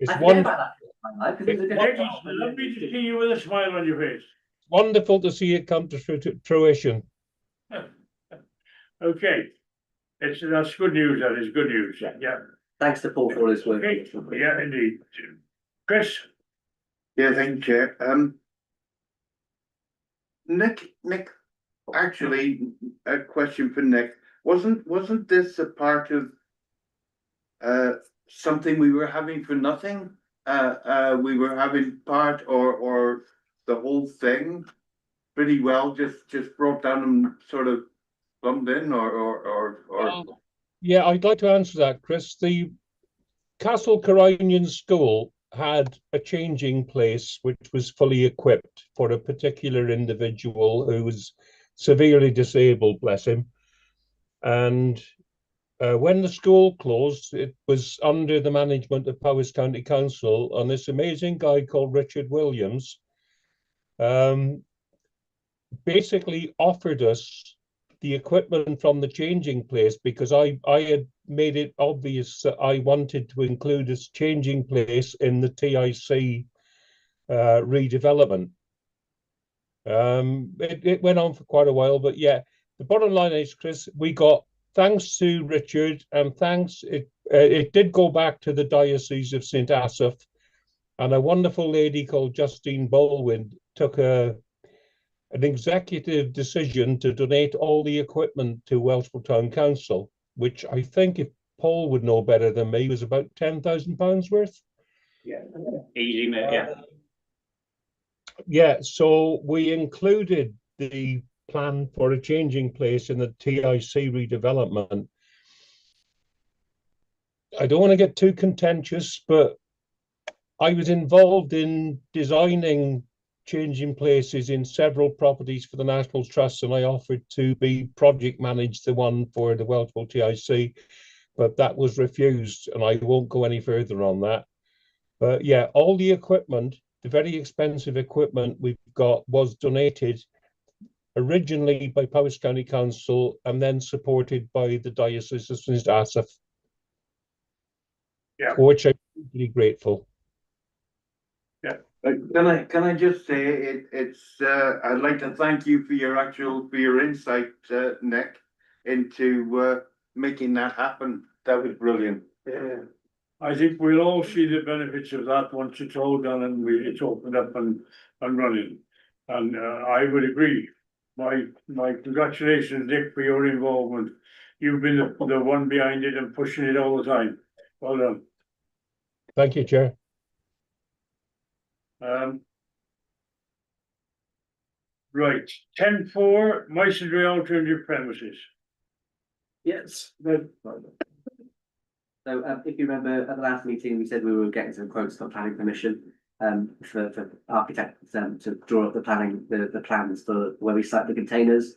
it's I forget about that in my life, 'cause it was a Nick, different it's lovely to see you with a smile on your face. wonderful to see it come to fruition. Okay, that's good news. That is good news. Yeah. Thanks to Paul for all his work. Okay. Yeah, indeed. Chris. Yeah, thank you, Chair. Nick, actually, a question for Nick. Wasn't this a part of something we were having for nothing? We were having part or the whole thing pretty well, just brought down and sort of plumbed in or. Yeah, I'd like to answer that, Chris. The Castle Corinian School had a changing place which was fully equipped for a particular individual who was severely disabled, bless him. And when the school closed, it was under the management of Powys County Council, and this amazing guy called Richard Williams basically offered us the equipment from the changing place, because I had made it obvious that I wanted to include this changing place in the TIC redevelopment. It went on for quite a while, but yeah, the bottom line is, Chris, we got, thanks to Richard, and thanks, it did go back to the Diocese of St. Asaph, and a wonderful lady called Justine Baldwin took an executive decision to donate all the equipment to Welshpool Town Council, which I think, if Paul would know better than me, was about £10,000 worth. Yeah. Easy, mate, yeah. Yeah, so we included the plan for a changing place in the TIC redevelopment. I don't want to get too contentious, but I was involved in designing changing places in several properties for the National Trust, and I offered to be project manage the one for the Welshpool TIC, but that was refused, and I won't go any further on that. But yeah, all the equipment, the very expensive equipment we've got, was donated originally by Powys County Council and then supported by the Diocese of St. Asaph. Yeah. For which I'm really grateful. Yeah. Can I just say it's I'd like to thank you for your insight, Nick, into making that happen. That was brilliant. Yeah. I think we'll all see the benefits of that once it's all done and it's opened up and running. And I would agree. My congratulations, Nick, for your involvement. You've been the one behind it and pushing it all the time. Well done. Thank you, Chair. Right, 10.4, masonry alternative premises. Yes. So if you remember at the last meeting, we said we were getting some quotes for planning permission for architects to draw up the plans for where we site the containers.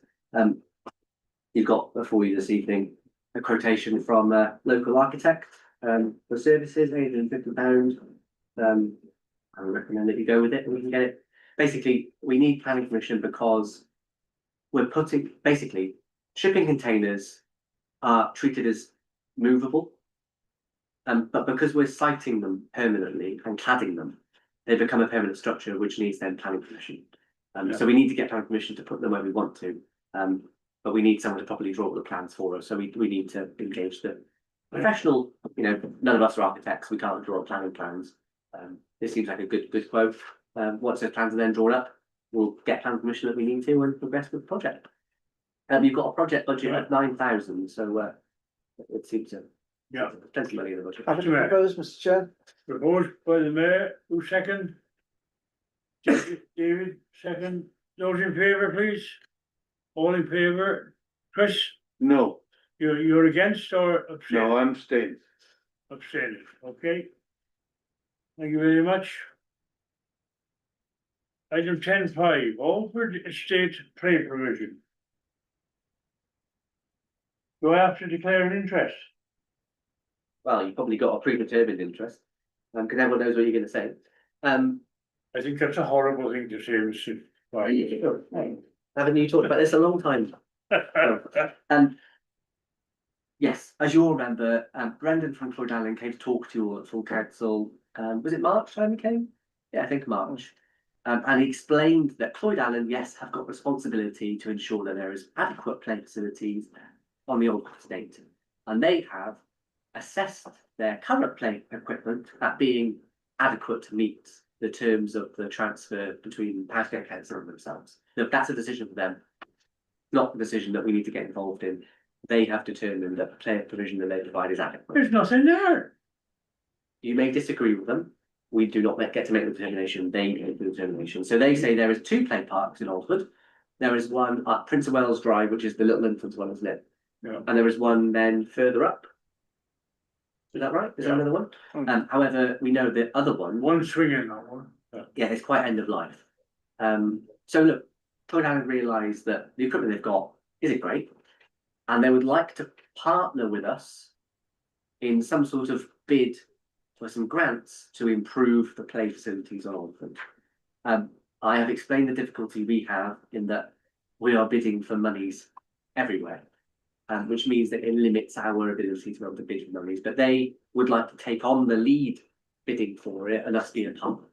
You've got before you this evening a quotation from a local architect for services, £850. I would recommend that you go with it and we can get it. Basically, we need planning permission because we're putting, basically, shipping containers are treated as movable. But because we're siting them permanently and cladding them, they become a permanent structure, which needs then planning permission. So we need to get planning permission to put them where we want to. But we need someone to properly draw up the plans for us. So we need to engage the professional, none of us are architects, we can't draw up planning plans. This seems like a good quote. Once those plans are then drawn up, we'll get planning permission that we need to and progress with the project. You've got a project budget of 9,000, so it seems Yeah. Plenty of money in the budget. I would Mr. Mayor. propose, Mr. Chair. Proposed by the mayor, who second? David, second. Those in favour, please? All in favour? Chris, No, you're against or abstaining? no, I'm staying. Abstaining, okay. Thank you very much. Item 10.5, Alford Estate play provision. Do I have to declare an interest? Well, you've probably got a predetermined interest, because everyone knows what you're gonna say. I think that's a horrible thing to say, Mr. White. Haven't you talked about this a long time? Yes, as you'll remember, Brendan from Clwyd Allen came to talk to you all at full council, was it March time he came? Yeah, I think March. And he explained that Clwyd Allen, yes, have got responsibility to ensure that there is adequate play facilities on the old estate. And they have assessed their current play equipment at being adequate to meet the terms of the transfer between Pasco Council and themselves. Look, that's a decision for them, not a decision that we need to get involved in. They have determined that the player provision that they provide is adequate. There's nothing there. You may disagree with them. We do not get to make the determination. They make the determination. So they say there is 2 play parks in Alford. There is one at Prince of Wales Drive, which is the Little Infants one, isn't it? Yeah. And there is one then further up. Is that right? Is there Yeah. another one? Mm. However, we know the other one. One swing in that one. Yeah, it's quite end of life. So look, Clwyd Allen realised that the equipment they've got isn't great, and they would like to partner with us in some sort of bid for some grants to improve the play facilities on Alford. I have explained the difficulty we have in that we are bidding for monies everywhere, which means that it limits our ability to be able to bid for monies. But they would like to take on the lead bidding for it and us being a partner.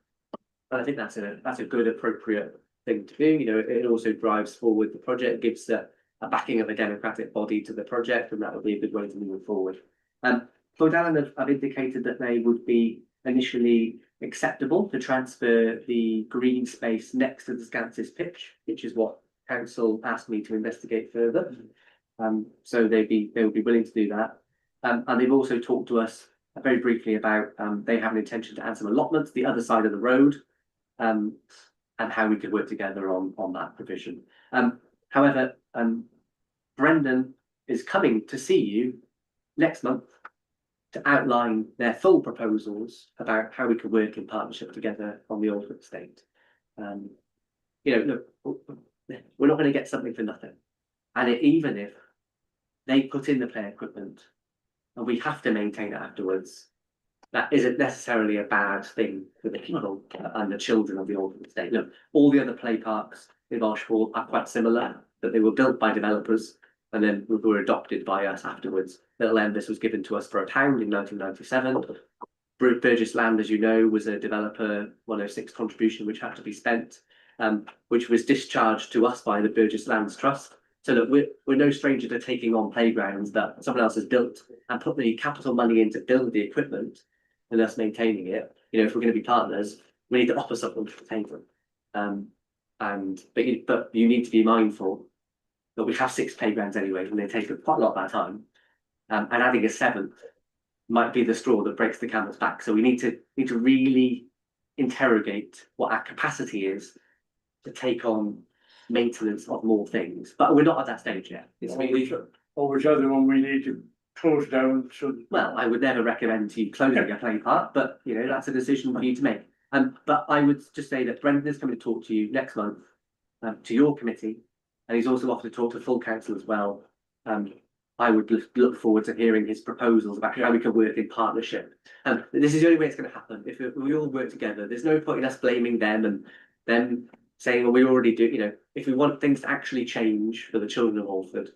And I think that's a good, appropriate thing to do. You know, it also drives forward the project, gives a backing of a democratic body to the project, and that would be a good way to move it forward. Clwyd Allen have indicated that they would be initially acceptable to transfer the green space next to the Scansis pitch, which is what council asked me to investigate further. So they would be willing to do that. And they've also talked to us very briefly about they have an intention to add some allotments the other side of the road, and how we could work together on that provision. However, Brendan is coming to see you next month to outline their full proposals about how we could work in partnership together on the Alford estate. You know, look, we're not going to get something for nothing. And even if they put in the play equipment and we have to maintain it afterwards, that isn't necessarily a bad thing for the people and the children of the Alford estate. Look, all the other play parks in Welshpool are quite similar, that they were built by developers and then were adopted by us afterwards. Little Endless was given to us for £1 in 1997. Burgess Land, as you know, was a developer 106 contribution which had to be spent, which was discharged to us by the Burgess Lands Trust. So that we're no stranger to taking on playgrounds that someone else has built and put the capital money in to build the equipment and us maintaining it. You know, if we're going to be partners, we need to offer something to the table. But you need to be mindful that we have 6 playgrounds anyway, and they take up quite a lot of our time. And adding a 7th might be the straw that breaks the camel's back. So we need to really interrogate what our capacity is to take on maintenance of more things. But we're not at that stage yet. Or which other one we need to close down, so. Well, I would never recommend to you closing a play park, but you know, that's a decision for you to make. But I would just say that Brendan is coming to talk to you next month, to your committee, and he's also offered to talk to full council as well. I would look forward to hearing his proposals about how we can work in partnership. This is the only way it's going to happen. If we all work together, there's no point in us blaming them and them saying, well, we already do, you know, if we want things to actually change for the children of Alford,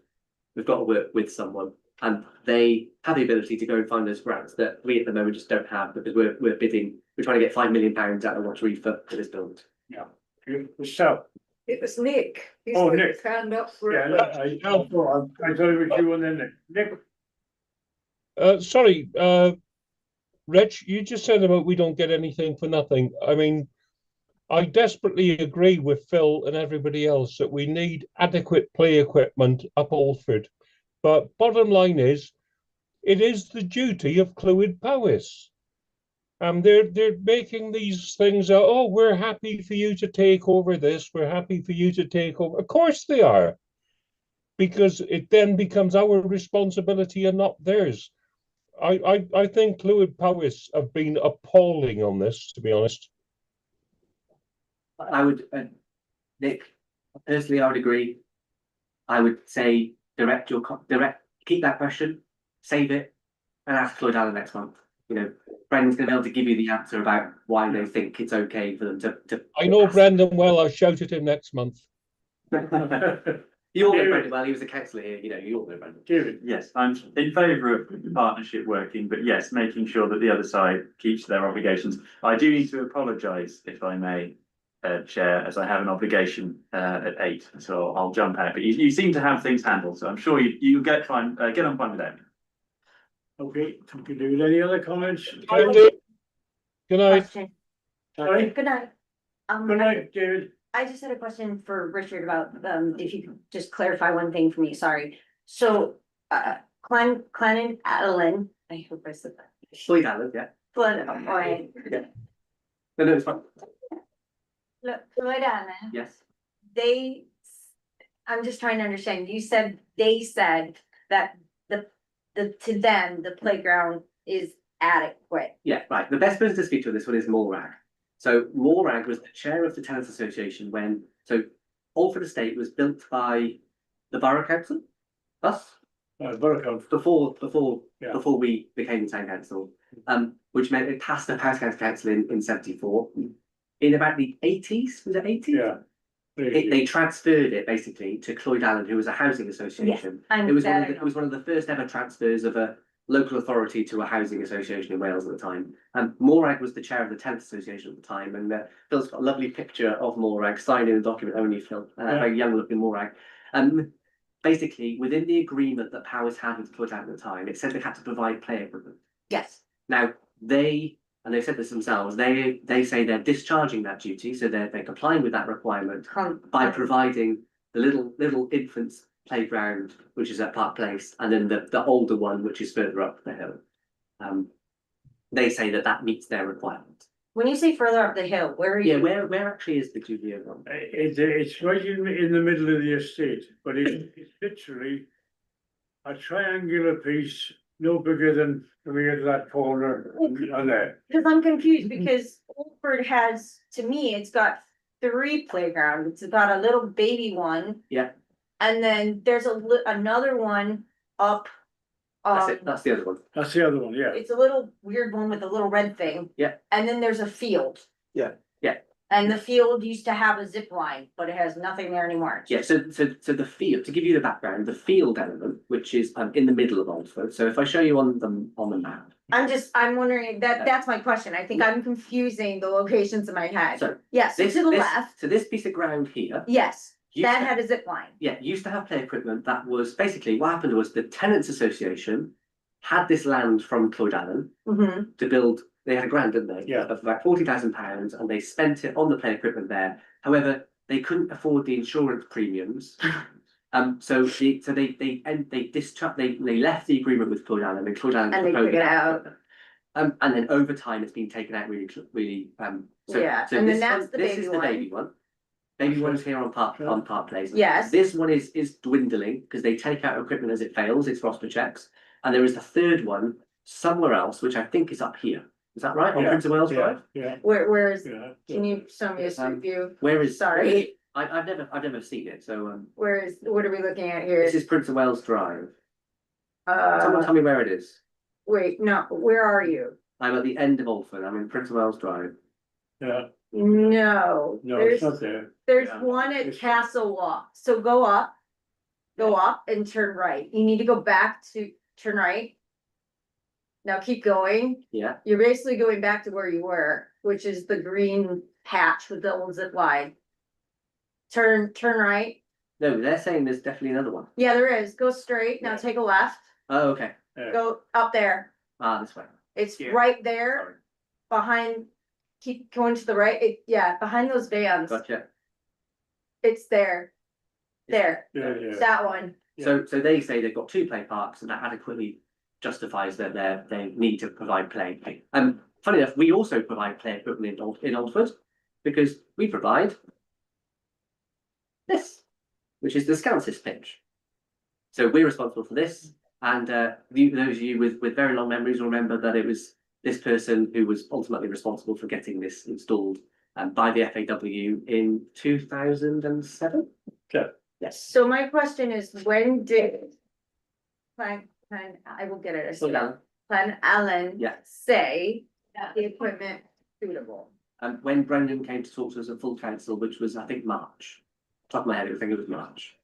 we've got to work with someone. And they have the ability to go and find those grants that we at the moment just don't have, because we're bidding, we're trying to get £5 million out of Watery for this building. Yeah. So, It was Nick. He's Oh, got Nick. his hand up for yeah, it. I thought it was you and then Nick. Sorry, Rich, you just said about we don't get anything for nothing. I mean, I desperately agree with Phil and everybody else that we need adequate play equipment up Alford. But bottom line is, it is the duty of Clwyd Powys. They're making these things out, oh, we're happy for you to take over this, we're happy for you to take over. Of course they are. Because it then becomes our responsibility and not theirs. I think Clwyd Powys have been appalling on this, to be honest. I would, Nick, personally, I would agree. I would say keep that question, save it, and ask Floyd Allen next month. You know, Brendan's going to be able to give you the answer about why they think it's okay for them to. I know Brendan well. I'll shout at him next month. You all know Brendan well. He was a councillor here. You know, you all know Brendan. David, Yes, I'm in favour of partnership working, but yes, making sure that the other side keeps their obligations. I do need to apologise, if I may, Chair, as I have an obligation at 8, so I'll jump out. But you seem to have things handled, so I'm sure you get on fine without me. okay, thank you, David. Any other comments? Good night. Question. Sorry, Good night. good night, David. I just had a question for Richard about, if you could just clarify one thing for me, sorry. So, Clan and Adeline, I hope I said that. Floyd Allen, yeah. Floyd, alright. No, it's fine. Look, Floyd Allen, Yes. I'm just trying to understand, they said that to them, the playground is adequate. Yeah, right. The best person to speak to on this one is Morag. So Morag was the chair of the Tenants Association so Alford Estate was built by the Borough Council, us, Borough Council. before we became the Town Council, which meant it passed the House Council in 74. In about the 80s, was it 80s? Yeah. They transferred it basically to Clwyd Allen, who was a housing association. It was one of the first ever transfers of a local authority to a housing association in Wales at the time. And Morag was the chair of the Tenants Association at the time. And Phil's got a lovely picture of Morag signed in a document only, Phil, very young looking Morag. Basically, within the agreement that Powys had with Clwyd Allen at the time, it said they had to provide play equipment. Yes. Now, they've said this themselves, they say they're discharging that duty, so they're complying with that requirement by providing the little infants playground, which is at Park Place, and then the older one, which is further up the hill. They say that meets their requirement. When you say further up the hill, where are you? Yeah, where actually is the studio one? It's right in the middle of the estate, but it's literally a triangular piece, no bigger than that corner on there. Because I'm confused, because Oldford has, to me, it's got 3 playgrounds. It's got a little baby one. Yeah. And then there's another one up. That's it. That's the other one. That's the other one, yeah. It's a little weird one with a little red thing. Yeah. And then there's a field. Yeah. Yeah. And the field used to have a zip line, but it has nothing there anymore. Yeah, so the field, to give you the background, the field element, which is in the middle of Oldford. So if I show you on the map. I'm wondering, that's my question. I think I'm confusing the locations in my head. So Yes, to the left, So this piece of ground here. yes, used that to- had a zip line. Yeah, used to have play equipment that was basically what happened was the Tenants Association had this land from Clwyd Allen Mm-hmm. to build. They had a grant, didn't they? Yeah. Of about £40,000, and they spent it on the play equipment there. However, they couldn't afford the insurance premiums. So they discharged. They left the agreement with Clwyd Allen, and Clwyd Allen And they proposed took it out. And then over time, it's been taken out really. Yeah, and then that's the this baby is the one. baby one. Baby one's here on Park Place. Yes. This one is dwindling because they take out equipment as it fails, its roster checks. And there is the third one somewhere else, which I think is up here. Is that right? On Yeah, Prince of Wales Yeah, Drive? yeah, Where is, yeah. can you show me a street view? Where is? Sorry. I've never seen it. So What are we looking at here? this is Prince of Wales Drive. Someone tell me where it is. Wait, no, where are you? I'm at the end of Alford. I'm in Prince of Wales Drive. Yeah, No, no, it's there's, not there. there's Yeah. one at It's- Castle Walk, so go up and turn right. You need to go back to, turn right. Now keep going. Yeah. You're basically going back to where you were, which is the green patch with the old zip line. Turn right. No, they're saying there's definitely another one. Yeah, there is. Go straight. Now take a left. Oh, okay. Go up there. This way. It's Yeah. right there Sorry. behind, keep going to the right. Behind those vans. Gotcha. It's there. There, Yeah, yeah. that one. So they say they've got 2 play parks and that adequately justifies that they need to provide play. Funny enough, we also provide play equipment in Oldford because we provide this, which is the Scousers pitch. So we're responsible for this, and those of you with very long memories will remember that it was this person who was ultimately responsible for getting this installed by the FAW in 2007. Yes. So my question is, when did Plan, I will get it. Plan Allen Yeah. say that the equipment suitable? When Brendan came to talk to us at full council, which was I think March, top of my head, I think it was March.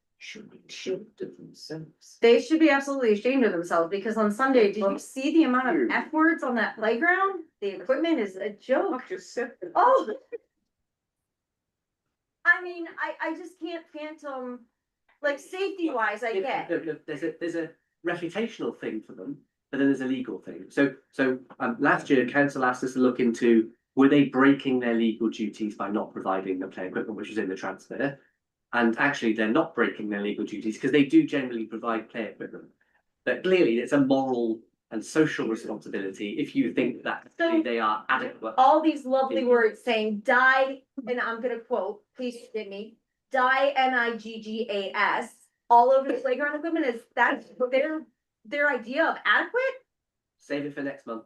They should be absolutely ashamed of themselves, because on Sunday, did you see the amount of F words on that playground? The equipment is a joke. Oh. I mean, I just can't phantom, like, safety wise, I get. There's a reputational thing for them, but then there's a legal thing. So last year, council asked us to look into, were they breaking their legal duties by not providing the play equipment, which is in the transfer? And actually, they're not breaking their legal duties because they do generally provide play equipment. But clearly, it's a moral and social responsibility if you think that they are adequate. All these lovely words saying die, and I'm gonna quote, please forgive me, die NIGGAS, all over the playground equipment, is that their idea of adequate? Save it for next month.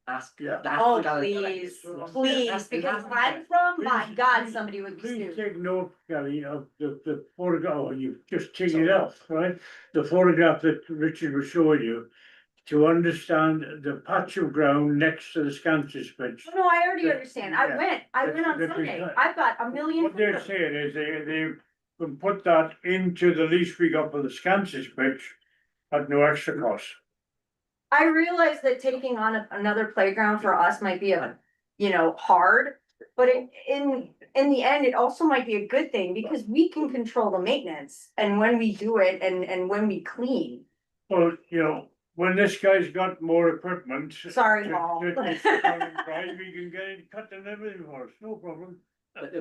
Ask. Oh, please, because where I'm from, my God, somebody would be Please sued. take note, Gary, of the photograph, oh, you've just taken it off, right? The photograph that Richard was showing you, to understand the patch of ground next to the Scansers pitch. No, I already understand, I Yeah. went on Sunday, I've got a million. What they're saying is they can put that into the lease we got for the Scansers pitch at no extra cost. I realize that taking on another playground for us might be hard, but in the end, it also might be a good thing, because we can control the maintenance and when we do it and when we clean. Well, when this guy's got more equipment. Sorry, Paul. We can get it cut and everything for us, no problem. But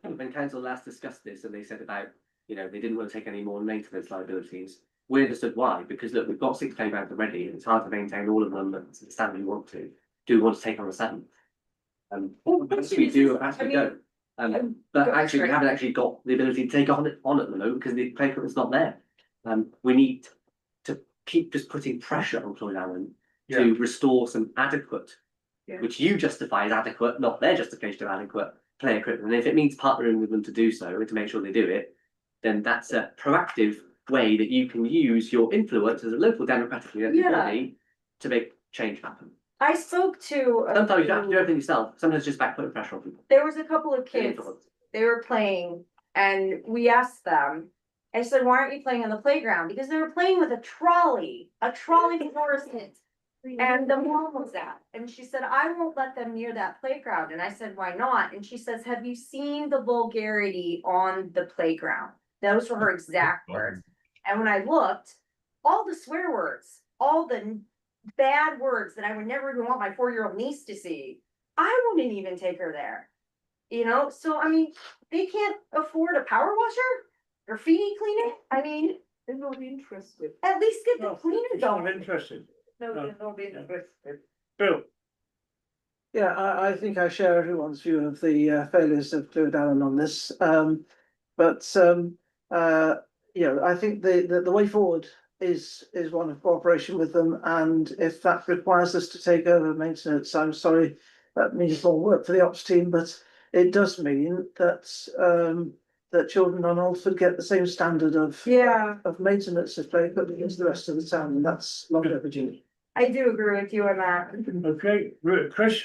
when council last discussed this and they said about, they didn't want to take any more maintenance liabilities, we understood why, because look, we've got 6 playgrounds already, and it's hard to maintain all of them at the standard we want to. Do we want to take on a 7th? We do as we go. But actually, we haven't actually got the ability to take on at the moment because the play equipment's not there. We need to keep just putting pressure on Clwyd Allen to restore some adequate, which you justify as adequate, not their justification of adequate play equipment. And if it means partnering with them to do so and to make sure they do it, then that's a proactive way that you can use your influence as a local democratically elected body to make change happen. I spoke to. Sometimes you don't have to do everything yourself. Sometimes just back putting pressure on people. There was a couple of kids, they were playing, and we asked them, I said, why aren't you playing on the playground? Because they were playing with a trolley fluorescent. And the mom was at, and she said, I won't let them near that playground. And I said, why not? And she says, have you seen the vulgarity on the playground? Those were her exact words. And when I looked, all the swear words, all the bad words that I would never even want my 4-year-old niece to see, I wouldn't even take her there. So I mean, they can't afford a power washer, graffiti cleaner. I mean, They're not interested. at least get the No, cleaner it's not going. interested. No, they're not interested. Bill, Yeah, I think I share everyone's view of the failures of Clwyd Allen on this. I think the way forward is one of cooperation with them, and if that requires us to take over maintenance, I'm sorry, that means more work for the ops team, but it does mean that that children on Oldford get the same standard of maintenance of play equipment as the rest of the town, and that's long overdue. I do agree with you on that. okay, Chris?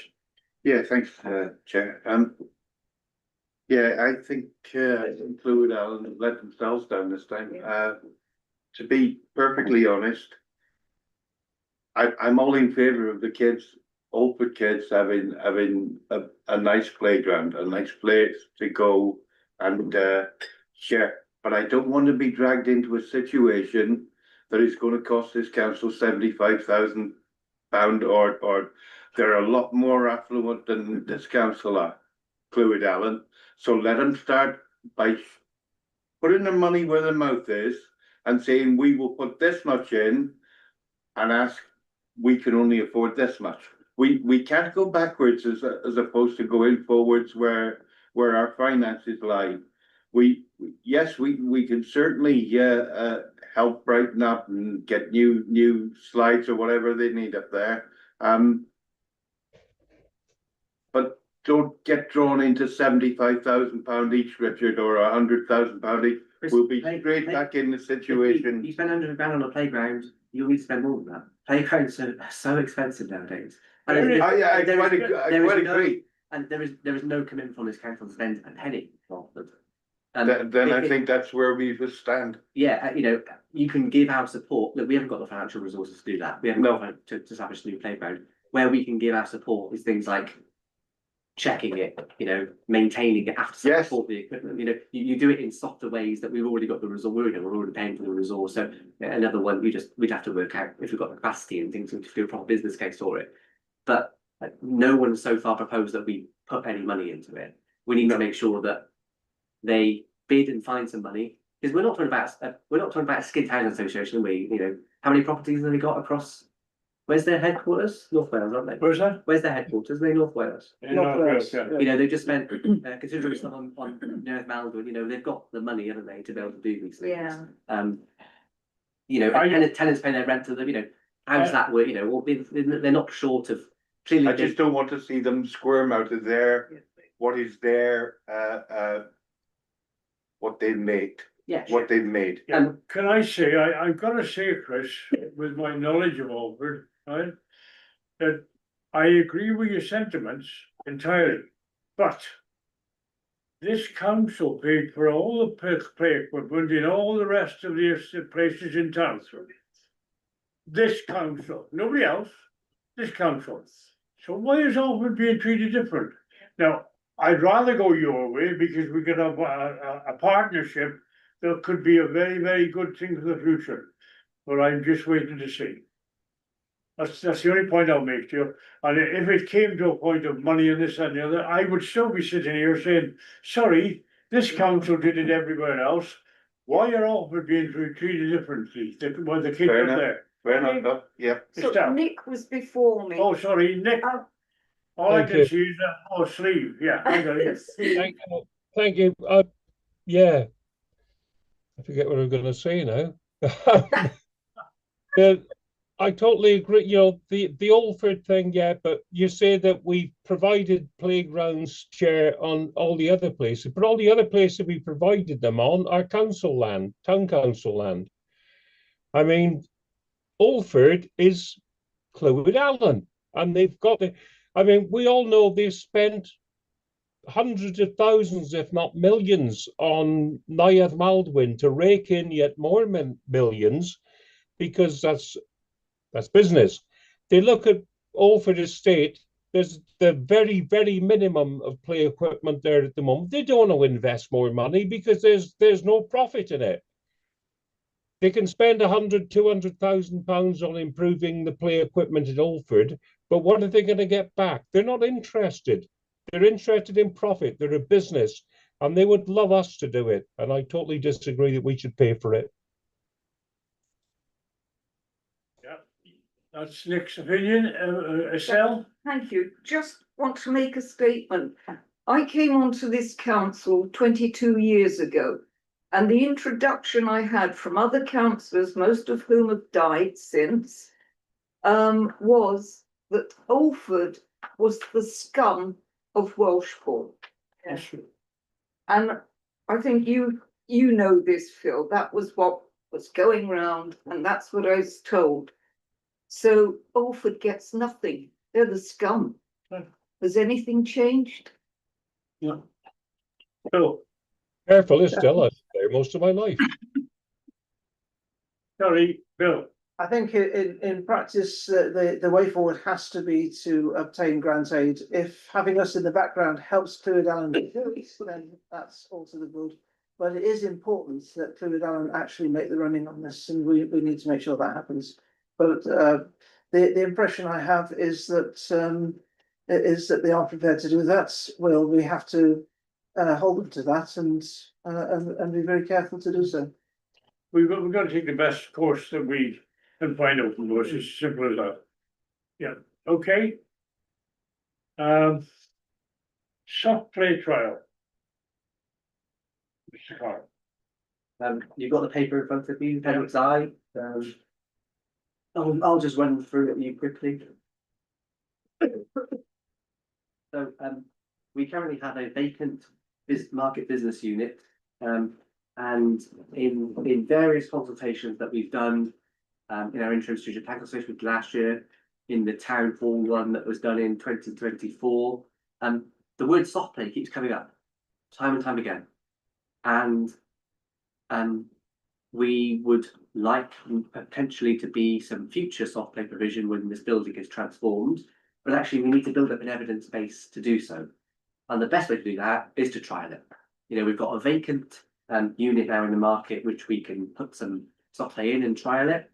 Yeah, thanks, Chair. I think Clwyd Allen let themselves down this time. To be perfectly honest, I'm all in favour of the kids, Oldford kids having a nice playground, a nice place to go and share. But I don't want to be dragged into a situation that is going to cost this council £75,000, or they're a lot more affluent than this council are, Clwyd Allen. So let them start by putting their money where their mouth is and saying, we will put this much in and ask, we can only afford this much. We can't go backwards as opposed to going forwards where our finances lie. Yes, we can certainly help brighten up and get new slides or whatever they need up there. But don't get drawn into £75,000 each, Richard, or £100,000 each. We'll be straight back in the situation. You spend £100 on a playground, you'll need to spend more than that. Playgrounds are so expensive nowadays. And I there quite is- there is no- agree. And there is no commitment from this council to spend a penny on them. Then I think that's where we will stand. Yeah, you know, you can give our support. Look, we haven't got the financial resources to do that. We haven't got to establish a new playground. Where we can give our support is things like checking it, you know, maintaining it after Yes. support the equipment. You know, you do it in softer ways that we've already got the resource. We're already paying for the resource. So another one, we'd have to work out if we've got the capacity and things to do a proper business case for it. But no one so far proposed that we put any money into it. We need to make sure that they bid and find some money, because we're not talking about a skid housing association. You know, how many properties have they got across? Where's their headquarters? North Wales, aren't they? Where's that? Where's their headquarters? Are they North Wales? In North North Wales, Wales, yeah. You know, they've just spent considerable stuff on North Maldon. You know, they've got the money, haven't they, to be able to do these things? Yeah. You know, tenants pay their rent to them. You know, how does that work? You know, or they're not short of. Clearly, I just don't want to see them squirm out of what is their, what they've made, yeah, what they've made. Yeah, can I say, I've gotta say, Chris, with my knowledge of Alford, right? That I agree with your sentiments entirely, but. This council paid for all the play equipment in all the rest of the places in town. This council, nobody else, this council. So why is Alford being treated different? Now, I'd rather go your way because we could have a partnership that could be a very, very good thing for the future. But I'm just waiting to see. That's the only point I'll make to you. And if it came to a point of money and this and the other, I would still be sitting here saying, sorry, this council did it everywhere else. Why are Alford being treated differently? Well, the kids Fair are enough. there. Fair enough, yeah. So Estelle. Nick was before me. Oh, sorry, Nick. Oh. All I Thank can you. see is that, sleeve, yeah. I got it. Thank you. Yeah. I forget what I'm going to say now. I totally agree. You know, the Alford thing, yeah, but you say that we provided playgrounds, Chair, on all the other places, but all the other places we provided them on are council land, town council land. I mean, Alford is Clwyd Allen, and they've got the. I mean, we all know they've spent hundreds of thousands, if not millions, on Neuadd Maldwyn to rake in yet more millions, because that's business. They look at Alford Estate, there's the very, very minimum of play equipment there at the moment. They don't want to invest more money because there's no profit in it. They can spend £100,000-200,000 on improving the play equipment at Alford, but what are they going to get back? They're not interested. They're interested in profit. They're a business, and they would love us to do it. And I totally disagree that we should pay for it. That's Nick's opinion. Estelle? Thank you. Just want to make a statement. I came onto this council 22 years ago, and the introduction I had from other councillors, most of whom have died since, was that Alford was the scum of Welshpool. And I think you know this, Phil. That was what was going round, and that's what I was told. So Alford gets nothing. They're the scum. Has anything changed? No. Phil, Careful, Estelle, I was there most of my life. sorry, Bill. I think in practice, the way forward has to be to obtain grant aid. If having us in the background helps Clwyd Allen do it, then that's all to the good. But it is important that Clwyd Allen actually make the running on this, and we need to make sure that happens. But the impression I have is that they are prepared to do that. Well, we have to hold them to that and be very careful to do so. We've got to take the best course that we and find out from us, it's simple as that. Yeah, okay. Soft play trial. Mr. Carr. You've got the paper in front of you, Appendix I. I'll just run through it with you quickly. So, we currently have a vacant market business unit. And in various consultations that we've done, in our interim strategic plan consultation last year, in the town hall one that was done in 2024, the word soft play keeps coming up time and time again. And we would like potentially to be some future soft play provision when this building is transformed, but actually we need to build up an evidence base to do so. And the best way to do that is to trial it. You know, we've got a vacant unit now in the market, which we can put some soft play in and trial it.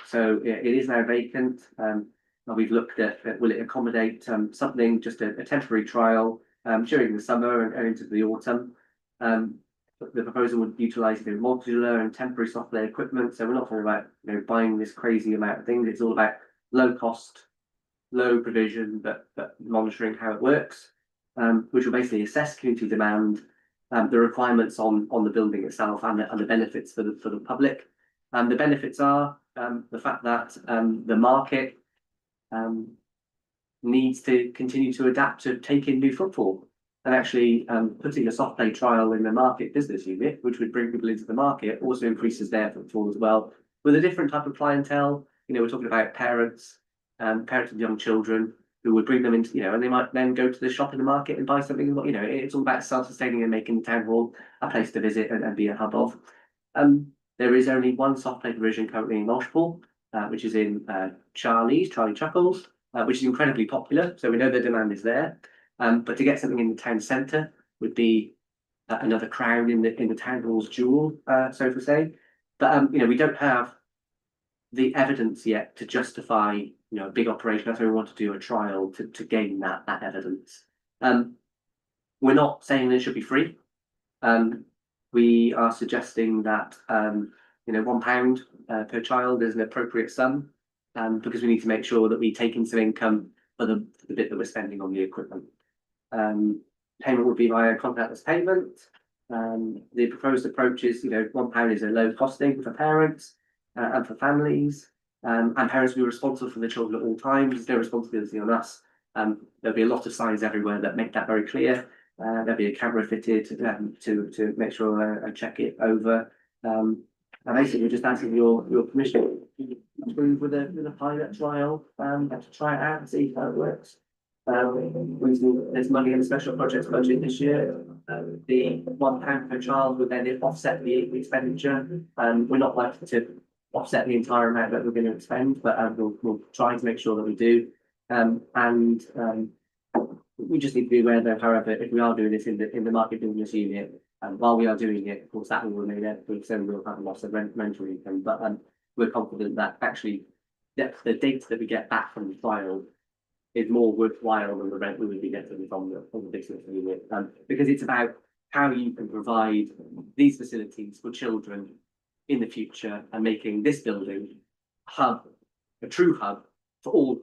So it is now vacant. And we've looked at will it accommodate something, just a temporary trial during the summer and into the autumn. The proposal would utilise modular and temporary soft play equipment. So we're not talking about buying this crazy amount of things. It's all about low cost, low provision, but monitoring how it works, which will basically assess community demand, the requirements on the building itself, and the benefits for the public. The benefits are the fact that the market needs to continue to adapt to take in new footfall. And actually putting a soft play trial in the market business unit, which would bring people into the market, also increases their footfall as well, with a different type of clientele. We're talking about parents of young children who would bring them into, and they might then go to the shop in the market and buy something. It's all about self-sustaining and making the town hall a place to visit and be a hub of. There is only one soft play provision currently in Welshpool, which is in Charlie Chuckles, which is incredibly popular. So we know the demand is there. But to get something in the town centre would be another crown in the town hall's jewel, so to say. But we don't have the evidence yet to justify a big operation. That's why we want to do a trial to gain that evidence. We're not saying it should be free. We are suggesting that £1 per child is an appropriate sum, because we need to make sure that we take in some income for the bit that we're spending on the equipment. Payment would be via contactless payment. The proposed approach is, £1 is a low costing for parents and for families, and parents will be responsible for the children at all times. There's no responsibility on us. There'll be a lot of signs everywhere that make that very clear. There'll be a camera fitted to make sure I check it over. And basically, we're just asking your permission to approve with a pilot trial to try it out and see how it works. There's money in the special projects budget this year. The £1 per child would then offset the expenditure. We're not likely to offset the entire amount that we're going to expend, but we'll try to make sure that we do. We just need to be aware that, however, if we are doing this in the market business unit, while we are doing it, of course, that will remain there, so we'll have a loss of rental income. But we're confident that actually the data that we get back from the trial is more worthwhile than the rent we would be getting from the business unit, because it's about how you can provide these facilities for children in the future and making this building a true hub for all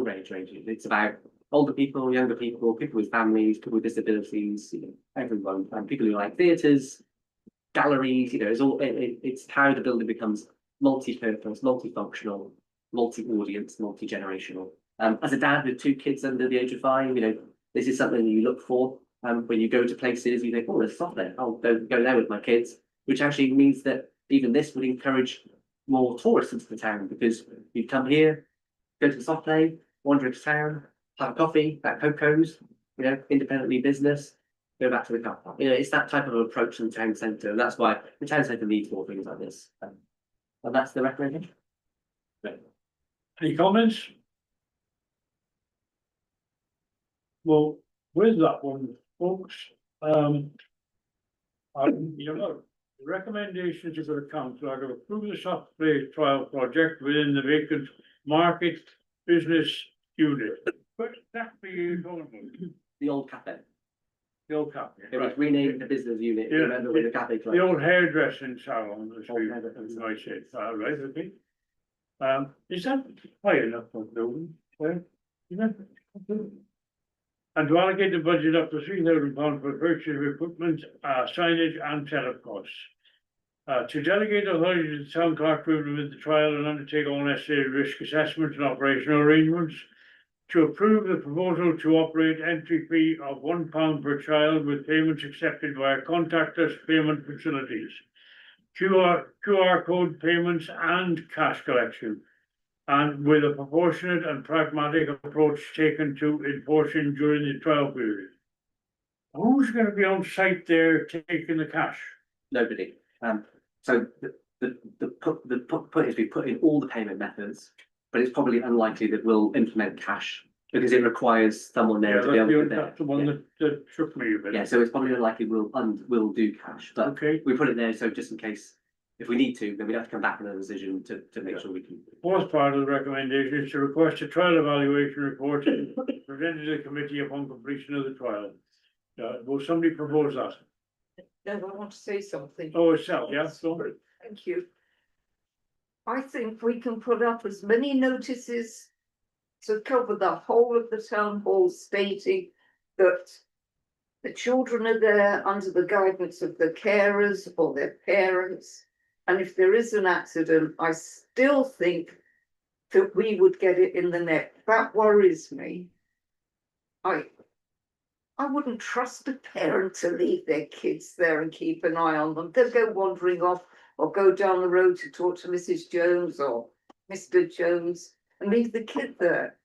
age ranges. It's about older people, younger people, people with families, people with disabilities, everyone, and people who like theatres, galleries. It's how the building becomes multi-purpose, multifunctional, multi-audience, multi-generational. As a dad with 2 kids under the age of 5, this is something that you look for. When you go to places, you think, oh, there's stuff there. I'll go there with my kids, which actually means that even this would encourage more tourists into the town, because you come here, go to the soft play, wander into town, have a coffee at Coco's, independently business, go back to the car park. It's that type of approach in the town centre, and that's why the town centre needs more things like this. And that's the recommendation. Any comments? Well, with that one, folks, the recommendations of the council are to approve the soft play trial project within the vacant market business unit. But exactly you talking about? The old cafe. The old cafe. It was renamed the business unit. Yeah, Remember when the cafe The old hairdressing salon, as Old we hairdressing might say. Right, okay. Is that high enough for the building? Where, is that? And to allocate the budget up to £3,000 for purchase of equipment, signage and setup costs. To delegate authority to the town clerk to implement the trial and undertake all necessary risk assessments and operational arrangements. To approve the proposal to operate entry fee of £1 per child with payments accepted via contactless payment facilities. QR code payments and cash collection. And with a proportionate and pragmatic approach taken to enforcing during the trial period. Who's gonna be on site there taking the cash? Nobody. So the put is we put in all the payment methods, but it's probably unlikely that we'll implement cash because it requires someone there Yeah, to be able to. that's the one Yeah. that shook me a bit. Yeah, so it's probably unlikely we'll do cash, but Okay, we put it there so just in case, if we need to, then we have to come back with a decision to make sure we can. fourth part of the recommendation is to request a trial evaluation report presented to the committee upon completion of the trial. Will somebody propose that? No, I want to say something. Oh, itself, yeah, so, Thank you. I think we can put up as many notices to cover the whole of the town hall stating that the children are there under the guidance of the carers or their parents. And if there is an accident, I still think that we would get it in the net. That worries me. I wouldn't trust a parent to leave their kids there and keep an eye on them. They'll go wandering off or go down the road to talk to Mrs. Jones or Mr. Jones and leave the kid there.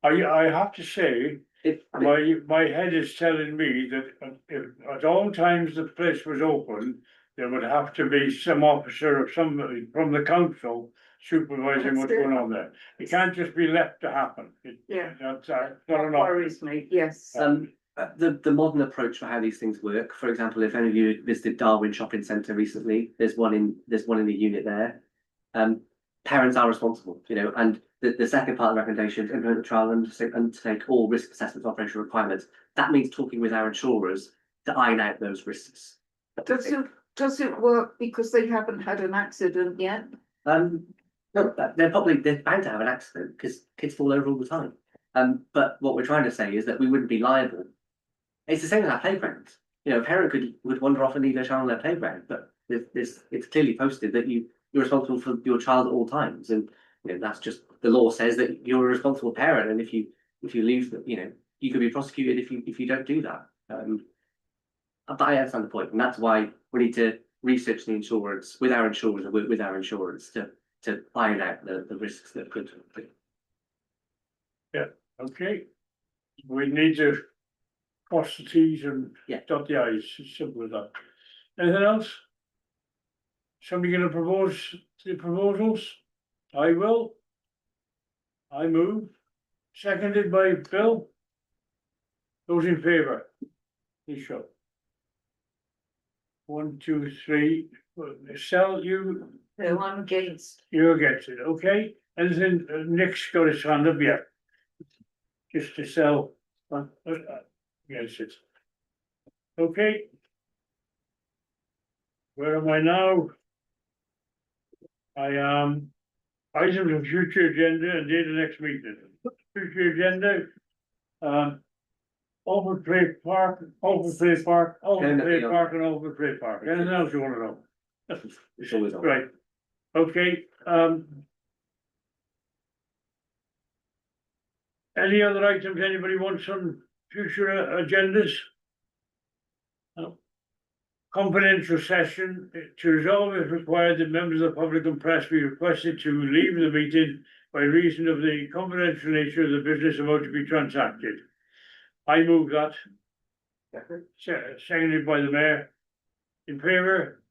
I have to say, my head is telling me that if at all times the place was open, there would have to be some officer or somebody from the council supervising what's going on there. It can't just be left to happen. Yeah. That's That not enough. worries me, yes. The modern approach for how these things work, for example, if any of you visited Darwin Shopping Centre recently, there's one in the unit there. Parents are responsible, you know, and the second part of the recommendation, implement the trial and undertake all risk assessment operational requirements. That means talking with our insurers to iron out those risks. Does it work because they haven't had an accident yet? No, they're bound to have an accident because kids fall over all the time. But what we're trying to say is that we wouldn't be liable. It's the same as our playgrounds. You know, a parent would wander off and leave their child on their playground, but it's clearly posted that you're responsible for your child at all times, and you know that's just the law says that you're a responsible parent, and if you leave, you know, you could be prosecuted if you don't do that. But I understand the point, and that's why we need to research the insurance with our insurers and with our insurance to iron out the risks that could. Okay. We need to cross the T's and Yeah. dot the I's, as simple as that. Anything else? Somebody gonna propose the proposals? I will. I move. Seconded by Bill. Those in favour? Please show. 1, 2, 3. Sal, you're No, I'm against. against it, okay? Anything, Nick's got his hand up, yeah. Just to sell, against it. Okay. Where am I now? I am items of future agenda and date of next meeting. Future agenda. Overplay Park, and Overplay Park. Anything else you wanna know? It's always on. Right, okay, any other items anybody wants on future agendas? No. Confidential session, to resolve if required, that members of the public and press be requested to leave the meeting by reason of the confidential nature of the business about to be transacted. I move that. Seconded by the mayor. In favour?